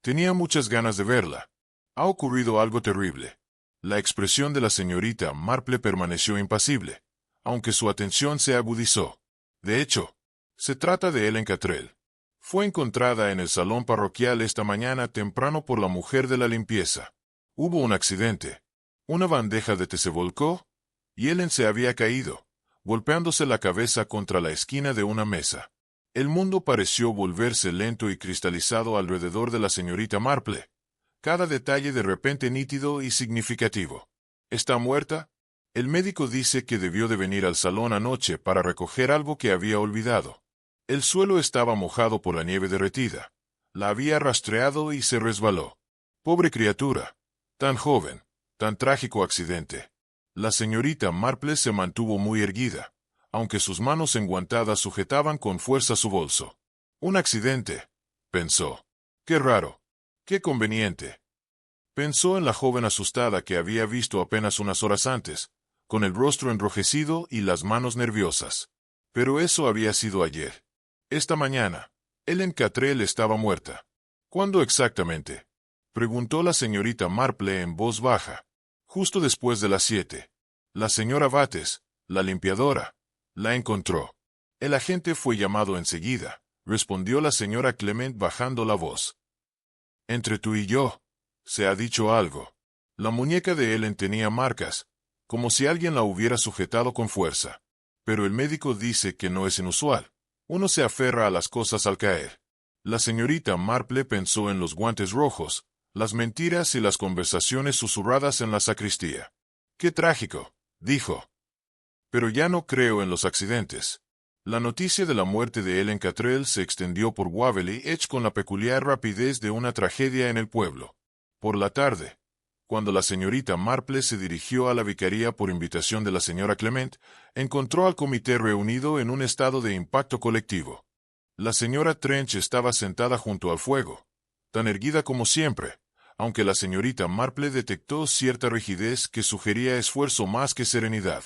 Tenía muchas ganas de verla. Ha ocurrido algo terrible. La expresión de la señorita Marple permaneció impasible, aunque su atención se agudizó. De hecho, se trata de Ellen Catrell. Fue encontrada en el salón parroquial esta mañana temprano por la mujer de la limpieza. Hubo un accidente. Una bandeja de té se volcó, y Ellen se había caído, golpeándose la cabeza contra la esquina de una mesa. El mundo pareció volverse lento y cristalizado alrededor de la señorita Marple, cada detalle de repente nítido y significativo. ¿Está muerta? El médico dice que debió de venir al salón anoche para recoger algo que había olvidado. El suelo estaba mojado por la nieve derretida. La había rastreado y se resbaló. Pobre criatura. Tan joven. Tan trágico accidente. La señorita Marple se mantuvo muy erguida, aunque sus manos enguantadas sujetaban con fuerza su bolso. Un accidente, pensó. Qué raro. Qué conveniente. Pensó en la joven asustada que había visto apenas unas horas antes, con el rostro enrojecido y las manos nerviosas. Pero eso había sido ayer. Esta mañana, Ellen Catrell estaba muerta. ¿Cuándo exactamente?, preguntó la señorita Marple en voz baja. Justo después de las 7. La señora Bates, la limpiadora, la encontró. El agente fue llamado enseguida, respondió la señora Clement bajando la voz. Entre tú y yo, se ha dicho algo. La muñeca de Ellen tenía marcas, como si alguien la hubiera sujetado con fuerza. Pero el médico dice que no es inusual. Uno se aferra a las cosas al caer. La señorita Marple pensó en los guantes rojos, las mentiras y las conversaciones susurradas en la sacristía. «Qué trágico», dijo. «Pero ya no creo en los accidentes». La noticia de la muerte de Ellen Catrell se extendió por Waverly Edge con la peculiar rapidez de una tragedia en el pueblo. Por la tarde, cuando la señorita Marple se dirigió a la vicaría por invitación de la señora Clement, encontró al comité reunido en un estado de impacto colectivo. La señora Trench estaba sentada junto al fuego, tan erguida como siempre, aunque la señorita Marple detectó cierta rigidez que sugería esfuerzo más que serenidad.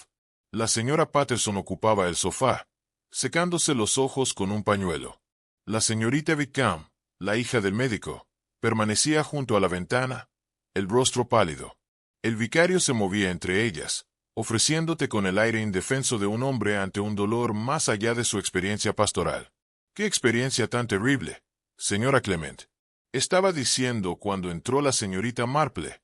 La señora Patterson ocupaba el sofá, secándose los ojos con un pañuelo. La señorita Wickham, la hija del médico, permanecía junto a la ventana, el rostro pálido. El vicario se movía entre ellas, ofreciéndote con el aire indefenso de un hombre ante un dolor más allá de su experiencia pastoral. «¡Qué experiencia tan terrible, señora Clement!», estaba diciendo cuando entró la señorita Marple.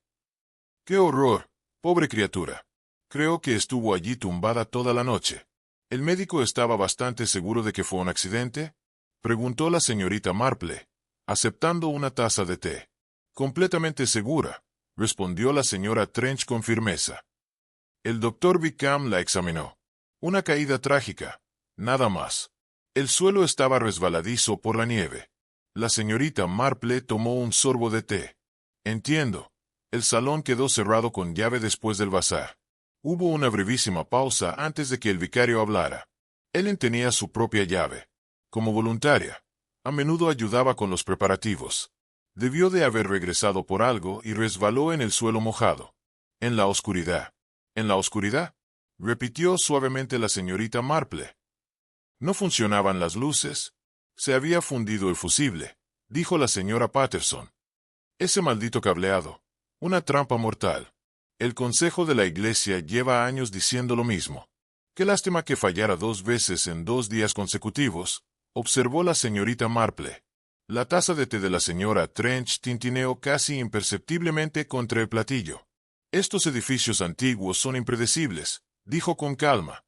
«¡Qué horror, pobre criatura! Creo que estuvo allí tumbada toda la noche». «¿El médico estaba bastante seguro de que fue un accidente?», preguntó la señorita Marple, aceptando una taza de té. «Completamente segura», respondió la señora Trench con firmeza. El doctor Wickham la examinó. Una caída trágica, nada más. El suelo estaba resbaladizo por la nieve. La señorita Marple tomó un sorbo de té. «Entiendo». El salón quedó cerrado con llave después del bazar. Hubo una brevísima pausa antes de que el vicario hablara. Ellen tenía su propia llave. Como voluntaria, a menudo ayudaba con los preparativos. Debió de haber regresado por algo y resbaló en el suelo mojado. «En la oscuridad». «¿En la oscuridad?», repitió suavemente la señorita Marple. «¿No funcionaban las luces?». «Se había fundido el fusible», dijo la señora Patterson. «Ese maldito cableado. Una trampa mortal. El consejo de la iglesia lleva años diciendo lo mismo». «Qué lástima que fallara 2 veces en 2 días consecutivos», observó la señorita Marple. La taza de té de la señora Trench tintineó casi imperceptiblemente contra el platillo. «Estos edificios antiguos son impredecibles», dijo con calma.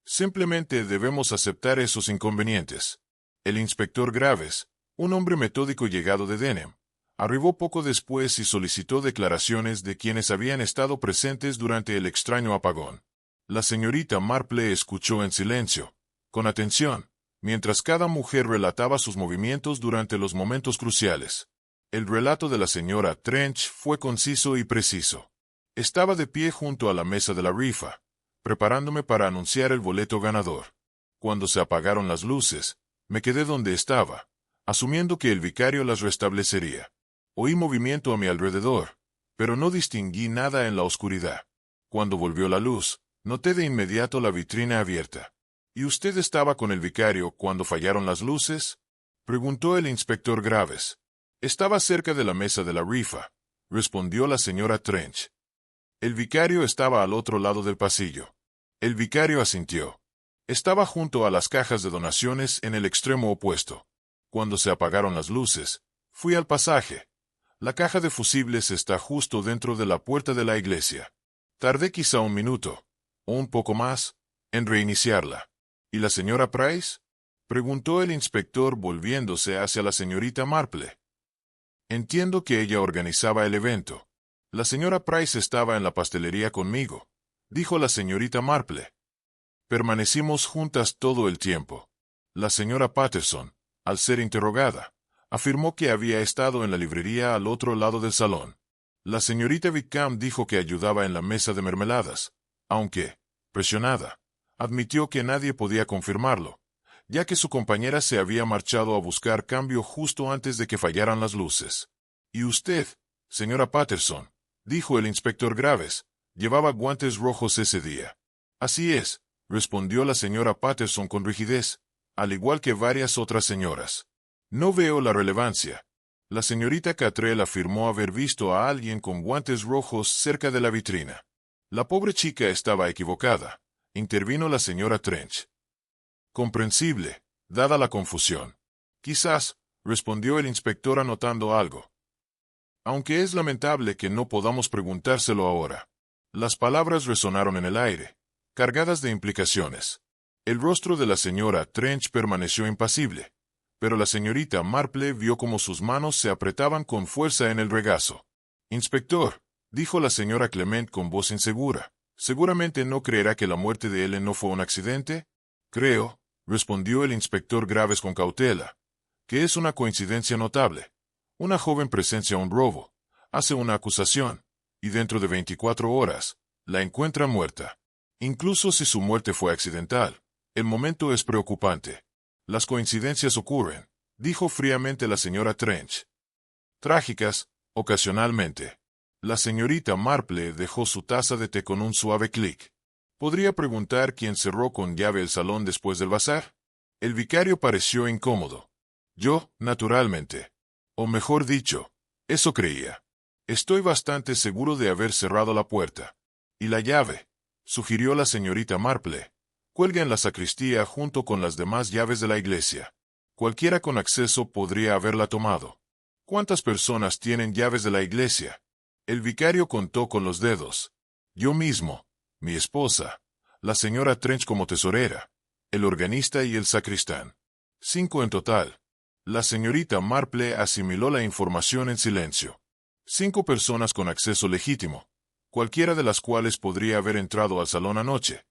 «Simplemente debemos aceptar esos inconvenientes». El inspector Graves, Un hombre metódico llegado de Denham. Arribó poco después y solicitó declaraciones de quienes habían estado presentes durante el extraño apagón. La señorita Marple escuchó en silencio, con atención, mientras cada mujer relataba sus movimientos durante los momentos cruciales. El relato de la señora Trench fue conciso y preciso. Estaba de pie junto a la mesa de la rifa, preparándome para anunciar el boleto ganador. Cuando se apagaron las luces, me quedé donde estaba, asumiendo que el vicario las restablecería. Oí movimiento a mi alrededor, pero no distinguí nada en la oscuridad. Cuando volvió la luz, noté de inmediato la vitrina abierta. ¿Y usted estaba con el vicario cuando fallaron las luces?, preguntó el inspector Graves. Estaba cerca de la mesa de la rifa, respondió la señora Trench. El vicario estaba al otro lado del pasillo. El vicario asintió. Estaba junto a las cajas de donaciones en el extremo opuesto. Cuando se apagaron las luces, fui al pasaje. La caja de fusibles está justo dentro de la puerta de la iglesia. Tardé quizá un minuto, o un poco más, en reiniciarla. ¿Y la señora Price?, preguntó el inspector volviéndose hacia la señorita Marple. Entiendo que ella organizaba el evento. La señora Price estaba en la pastelería conmigo, dijo la señorita Marple. Permanecimos juntas todo el tiempo. La señora Patterson, al ser interrogada, afirmó que había estado en la librería al otro lado del salón. La señorita Wickham dijo que ayudaba en la mesa de mermeladas, aunque, presionada, admitió que nadie podía confirmarlo, ya que su compañera se había marchado a buscar cambio justo antes de que fallaran las luces. ¿Y usted, señora Patterson?, dijo el inspector Graves, llevaba guantes rojos ese día. Así es, respondió la señora Patterson con rigidez, al igual que varias otras señoras. No veo la relevancia. La señorita Catrell afirmó haber visto a alguien con guantes rojos cerca de la vitrina. La pobre chica estaba equivocada, intervino la señora Trench. Comprensible, dada la confusión. Quizás, respondió el inspector anotando algo. Aunque es lamentable que no podamos preguntárselo ahora. Las palabras resonaron en el aire, cargadas de implicaciones. El rostro de la señora Trench permaneció impasible, pero la señorita Marple vio cómo sus manos se apretaban con fuerza en el regazo. Inspector, dijo la señora Clement con voz insegura, ¿seguramente no creerá que la muerte de Ellen no fue un accidente? Creo, respondió el inspector Graves con cautela, que es una coincidencia notable. Una joven presencia un robo, hace una acusación, y dentro de 24 horas, la encuentra muerta. Incluso si su muerte fue accidental, el momento es preocupante. Las coincidencias ocurren, dijo fríamente la señora Trench. Trágicas, ocasionalmente. La señorita Marple dejó su taza de té con un suave clic. ¿Podría preguntar quién cerró con llave el salón después del bazar? El vicario pareció incómodo. Yo, naturalmente. O mejor dicho, eso creía. Estoy bastante seguro de haber cerrado la puerta. ¿Y la llave?, sugirió la señorita Marple. Cuelga en la sacristía junto con las demás llaves de la iglesia. Cualquiera con acceso podría haberla tomado. ¿Cuántas personas tienen llaves de la iglesia? El vicario contó con los dedos. Yo mismo, mi esposa, la señora Trench como tesorera, el organista y el sacristán. 5 en total. La señorita Marple asimiló la información en silencio. 5 personas con acceso legítimo, cualquiera de las cuales podría haber entrado al salón anoche,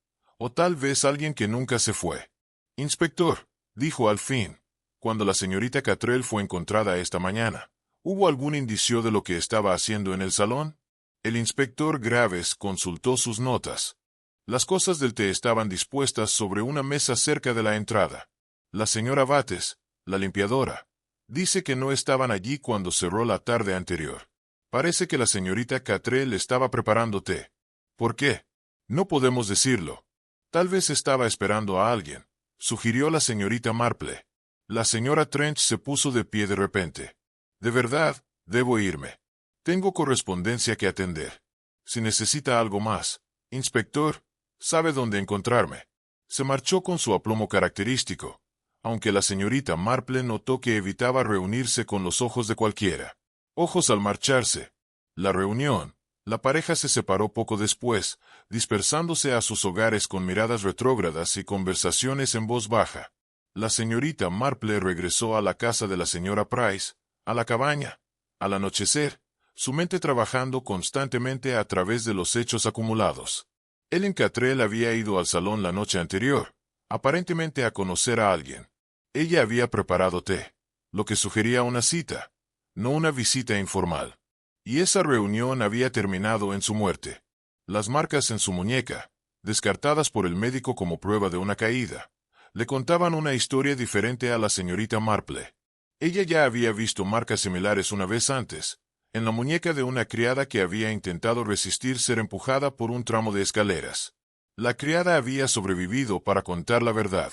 o tal vez alguien que nunca se fue. Inspector, dijo al fin, cuando la señorita Catrell fue encontrada esta mañana, ¿hubo algún indicio de lo que estaba haciendo en el salón? El inspector Graves consultó sus notas. Las cosas del té estaban dispuestas sobre una mesa cerca de la entrada. La señora Bates, la limpiadora, dice que no estaban allí cuando cerró la tarde anterior. Parece que la señorita Catrell estaba preparando té. ¿Por qué? No podemos decirlo. Tal vez estaba esperando a alguien, sugirió la señorita Marple. La señora Trench se puso de pie de repente. De verdad, debo irme. Tengo correspondencia que atender. Si necesita algo más, inspector, sabe dónde encontrarme. Se marchó con su aplomo característico, aunque la señorita Marple notó que evitaba reunirse con los ojos de cualquiera. Ojos al marcharse. La reunión. La pareja se separó poco después, dispersándose a sus hogares con miradas retrógradas y conversaciones en voz baja. La señorita Marple regresó a la casa de la señora Price, a la cabaña, al anochecer, su mente trabajando constantemente a través de los hechos acumulados. Ellen Catrell había ido al salón la noche anterior, aparentemente a conocer a alguien. Ella había preparado té, lo que sugería una cita, no una visita informal. Y esa reunión había terminado en su muerte. Las marcas en su muñeca, descartadas por el médico como prueba de una caída, le contaban una historia diferente a la señorita Marple. Ella ya había visto marcas similares una vez antes, en la muñeca de una criada que había intentado resistir ser empujada por un tramo de escaleras. La criada había sobrevivido para contar la verdad.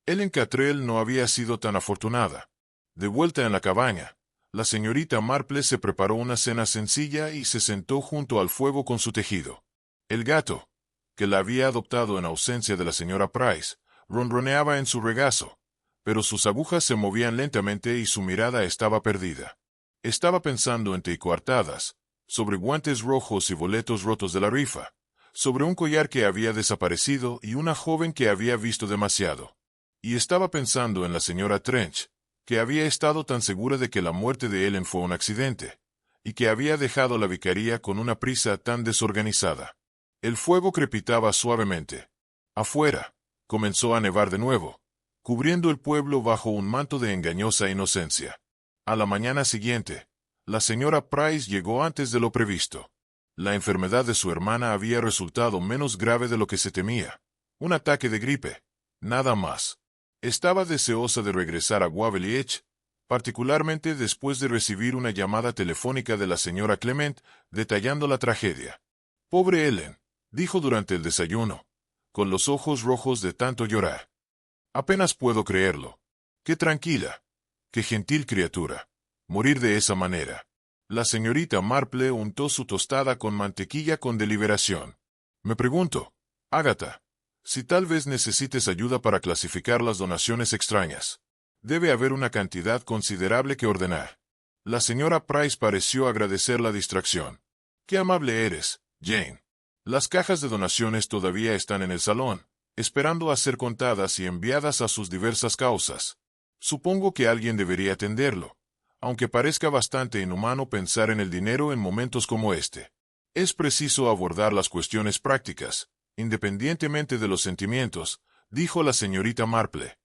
Ellen Catrell no había sido tan afortunada. De vuelta en la cabaña, la señorita Marple se preparó una cena sencilla y se sentó junto al fuego con su tejido. El gato, que la había adoptado en ausencia de la señora Price, ronroneaba en su regazo, pero sus agujas se movían lentamente y su mirada estaba perdida. Estaba pensando en té y coartadas, sobre guantes rojos y boletos rotos de la rifa, sobre un collar que había desaparecido y una joven que había visto demasiado. Y estaba pensando en la señora Trench, que había estado tan segura de que la muerte de Ellen fue un accidente, y que había dejado la vicaría con una prisa tan desorganizada. El fuego crepitaba suavemente. Afuera, comenzó a nevar de nuevo, cubriendo el pueblo bajo un manto de engañosa inocencia. A la mañana siguiente, la señora Price llegó antes de lo previsto. La enfermedad de su hermana había resultado menos grave de lo que se temía. Un ataque de gripe, nada más. Estaba deseosa de regresar a Waverly Edge, particularmente después de recibir una llamada telefónica de la señora Clement detallando la tragedia. «Pobre Ellen», dijo durante el desayuno, con los ojos rojos de tanto llorar. «Apenas puedo creerlo. Qué tranquila, qué gentil criatura. Morir de esa manera». La señorita Marple untó su tostada con mantequilla con deliberación. «Me pregunto, Agatha, si tal vez necesites ayuda para clasificar las donaciones extrañas. Debe haber una cantidad considerable que ordenar». La señora Price pareció agradecer la distracción. «Qué amable eres, Jane. Las cajas de donaciones todavía están en el salón, esperando a ser contadas y enviadas a sus diversas causas. Supongo que alguien debería atenderlo, aunque parezca bastante inhumano pensar en el dinero en momentos como este. Es preciso abordar las cuestiones prácticas, independientemente de los sentimientos», dijo la señorita Marple.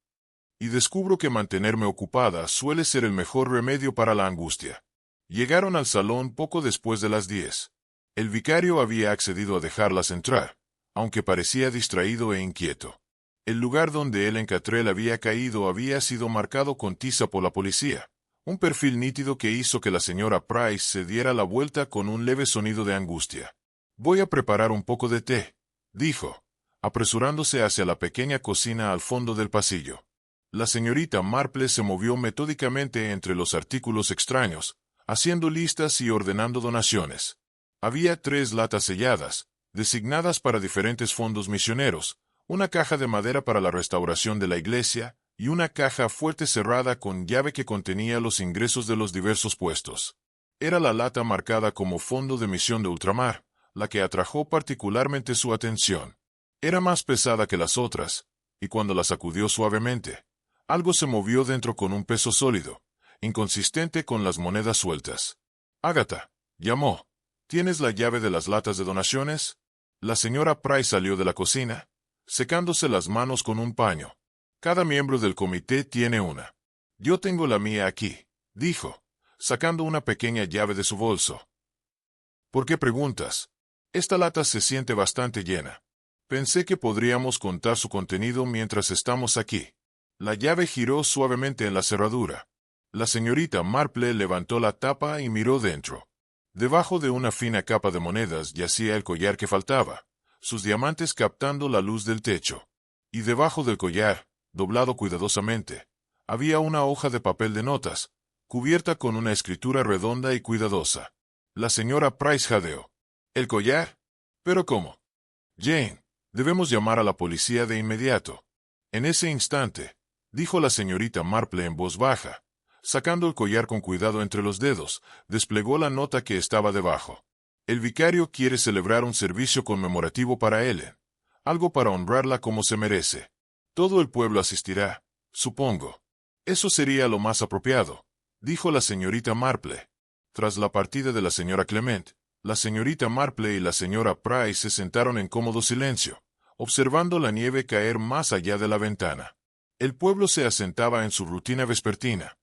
«Y descubro que mantenerme ocupada suele ser el mejor remedio para la angustia». Llegaron al salón poco después de las 10. El vicario había accedido a dejarlas entrar, aunque parecía distraído e inquieto. El lugar donde Ellen Catrell había caído había sido marcado con tiza por la policía, un perfil nítido que hizo que la señora Price se diera la vuelta con un leve sonido de angustia. «Voy a preparar un poco de té», dijo, apresurándose hacia la pequeña cocina al fondo del pasillo. La señorita Marple se movió metódicamente entre los artículos extraños, haciendo listas y ordenando donaciones. Había 3 latas selladas, designadas para diferentes fondos misioneros, una caja de madera para la restauración de la iglesia, y una caja fuerte cerrada con llave que contenía los ingresos de los diversos puestos. Era la lata marcada como Fondo de Misión de Ultramar, la que atrajo particularmente su atención. Era más pesada que las otras, y cuando la sacudió suavemente, algo se movió dentro con un peso sólido, inconsistente con las monedas sueltas. «Agatha», llamó, «¿tienes la llave de las latas de donaciones?» La señora Price salió de la cocina, secándose las manos con un paño. «Cada miembro del comité tiene una. Yo tengo la mía aquí», dijo, sacando una pequeña llave de su bolso. «¿Por qué preguntas? Esta lata se siente bastante llena. Pensé que podríamos contar su contenido mientras estamos aquí». La llave giró suavemente en la cerradura. La señorita Marple levantó la tapa y miró dentro. Debajo de una fina capa de monedas yacía el collar que faltaba, sus diamantes captando la luz del techo. Y debajo del collar, doblado cuidadosamente, había una hoja de papel de notas, cubierta con una escritura redonda y cuidadosa. La señora Price jadeó. «¿El collar? ¿Pero cómo? Jane, debemos llamar a la policía de inmediato». En ese instante, dijo la señorita Marple en voz baja, sacando el collar con cuidado entre los dedos, desplegó la nota que estaba debajo. «El vicario quiere celebrar un servicio conmemorativo para Ellen, algo para honrarla como se merece. Todo el pueblo asistirá, Supongo. Eso sería lo más apropiado, dijo la señorita Marple. Tras la partida de la señora Clement, la señorita Marple y la señora Price se sentaron en cómodo silencio, observando la nieve caer más allá de la ventana. El pueblo se asentaba en su rutina vespertina.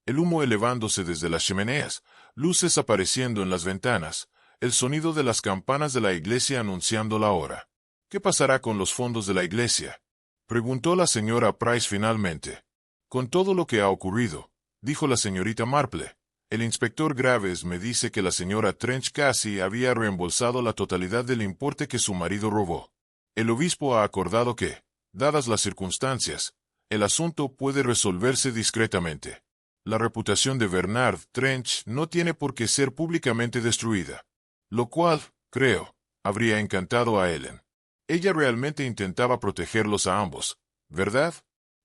El humo elevándose desde las chimeneas, luces apareciendo en las ventanas, el sonido de las campanas de la iglesia anunciando la hora. ¿Qué pasará con los fondos de la iglesia?, preguntó la señora Price finalmente. Con todo lo que ha ocurrido, dijo la señorita Marple, el inspector Graves me dice que la señora Trench casi había reembolsado la totalidad del importe que su marido robó. El obispo ha acordado que, dadas las circunstancias, el asunto puede resolverse discretamente. La reputación de Bernard Trench no tiene por qué ser públicamente destruida. Lo cual, creo, habría encantado a Ellen. Ella realmente intentaba protegerlos a ambos, ¿verdad?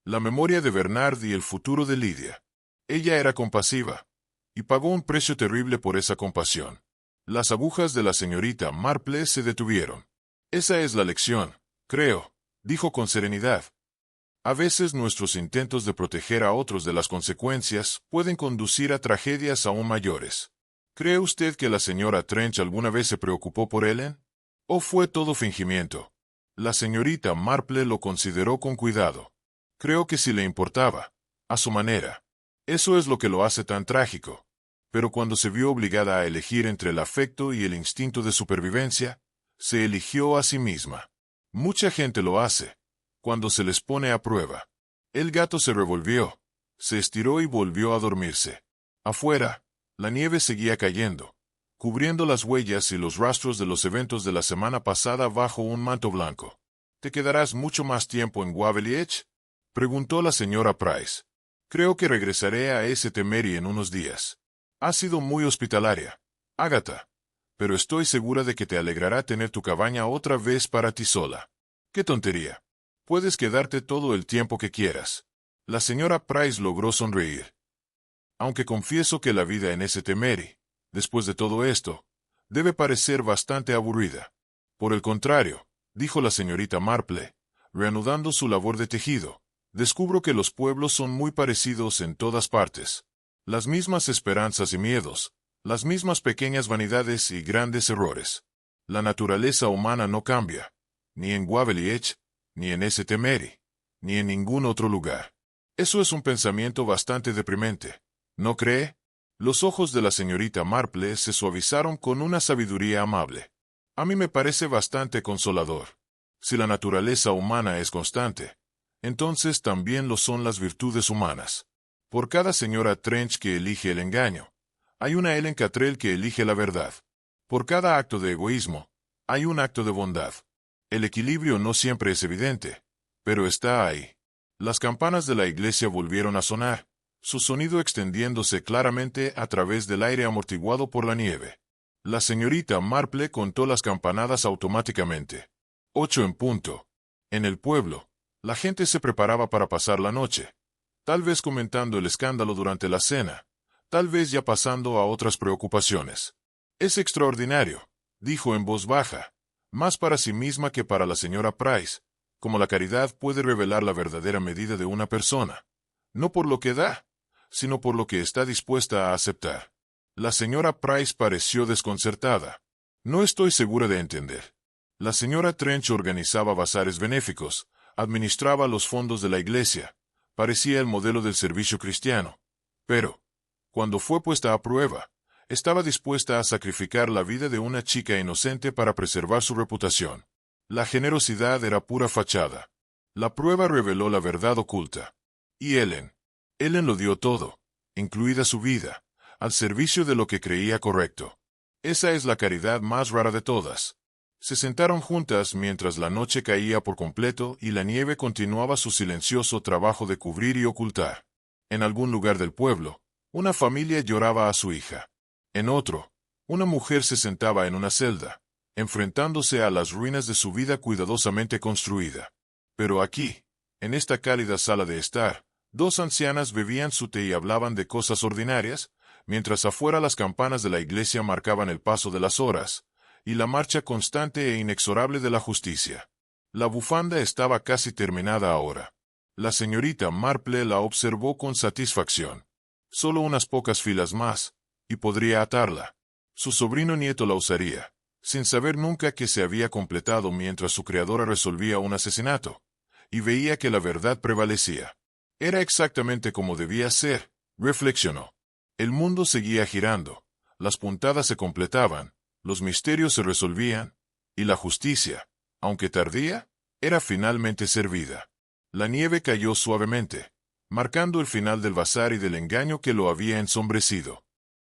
La memoria de Bernard y el futuro de Lydia. Ella era compasiva, y pagó un precio terrible por esa compasión. Las agujas de la señorita Marple se detuvieron. Esa es la lección, creo, dijo con serenidad. A veces nuestros intentos de proteger a otros de las consecuencias pueden conducir a tragedias aún mayores. ¿Cree usted que la señora Trench alguna vez se preocupó por Ellen? ¿O fue todo fingimiento? La señorita Marple lo consideró con cuidado. Creo que sí le importaba, a su manera. Eso es lo que lo hace tan trágico. Pero cuando se vio obligada a elegir entre el afecto y el instinto de supervivencia, se eligió a sí misma. Mucha gente lo hace, cuando se les pone a prueba. El gato se revolvió, se estiró y volvió a dormirse. Afuera, la nieve seguía cayendo, cubriendo las huellas y los rastros de los eventos de la semana pasada bajo un manto blanco. ¿Te quedarás mucho más tiempo en Waverly Edge?, preguntó la señora Price. Creo que regresaré a St. Mary en unos días. Has sido muy hospitalaria, Agatha, pero estoy segura de que te alegrará tener tu cabaña otra vez para ti sola. ¡Qué tontería! Puedes quedarte todo el tiempo que quieras. La señora Price logró sonreír. Aunque confieso que la vida en St. Mary, después de todo esto, debe parecer bastante aburrida. Por el contrario, dijo la señorita Marple, reanudando su labor de tejido, descubro que los pueblos son muy parecidos en todas partes. Las mismas esperanzas y miedos, las mismas pequeñas vanidades y grandes errores. La naturaleza humana no cambia, ni en Waverly Edge, ni en St. Mary, ni en ningún otro lugar. Eso es un pensamiento bastante deprimente, ¿no cree? Los ojos de la señorita Marple se suavizaron con una sabiduría amable. A mí me parece bastante consolador. Si la naturaleza humana es constante, entonces también lo son las virtudes humanas. Por cada señora Trench que elige el engaño, hay una Ellen Catrell que elige la verdad. Por cada acto de egoísmo, hay un acto de bondad. El equilibrio no siempre es evidente, pero está ahí. Las campanas de la iglesia volvieron a sonar, su sonido extendiéndose claramente a través del aire amortiguado por la nieve. La señorita Marple contó las campanadas automáticamente. 8 en punto. En el pueblo, la gente se preparaba para pasar la noche, tal vez comentando el escándalo durante la cena, tal vez ya pasando a otras preocupaciones. Es extraordinario, dijo en voz baja, más para sí misma que para la señora Price, como la caridad puede revelar la verdadera medida de una persona, no por lo que da, sino por lo que está dispuesta a aceptar. La señora Price pareció desconcertada. No estoy segura de entender. La señora Trench organizaba bazares benéficos, administraba los fondos de la iglesia, parecía el modelo del servicio cristiano. Pero, cuando fue puesta a prueba, estaba dispuesta a sacrificar la vida de una chica inocente para preservar su reputación. La generosidad era pura fachada. La prueba reveló la verdad oculta. Y Ellen lo dio todo, incluida su vida, al servicio de lo que creía correcto. Esa es la caridad más rara de todas. Se sentaron juntas mientras la noche caía por completo y la nieve continuaba su silencioso trabajo de cubrir y ocultar. En algún lugar del pueblo, una familia lloraba a su hija. En otro, una mujer se sentaba en una celda, enfrentándose a las ruinas de su vida cuidadosamente construida. Pero aquí, en esta cálida sala de estar, dos ancianas bebían su té y hablaban de cosas ordinarias, mientras afuera las campanas de la iglesia marcaban el paso de las horas, y la marcha constante e inexorable de la justicia. La bufanda estaba casi terminada ahora. La señorita Marple la observó con satisfacción. Solo unas pocas filas más, y podría atarla. Su sobrino nieto la usaría, sin saber nunca que se había completado mientras su creadora resolvía un asesinato, y veía que la verdad prevalecía. Era exactamente como debía ser, reflexionó. El mundo seguía girando, las puntadas se completaban, los misterios se resolvían, y la justicia, aunque tardía, era finalmente servida. La nieve cayó suavemente, marcando el final del bazar y del engaño que lo había ensombrecido.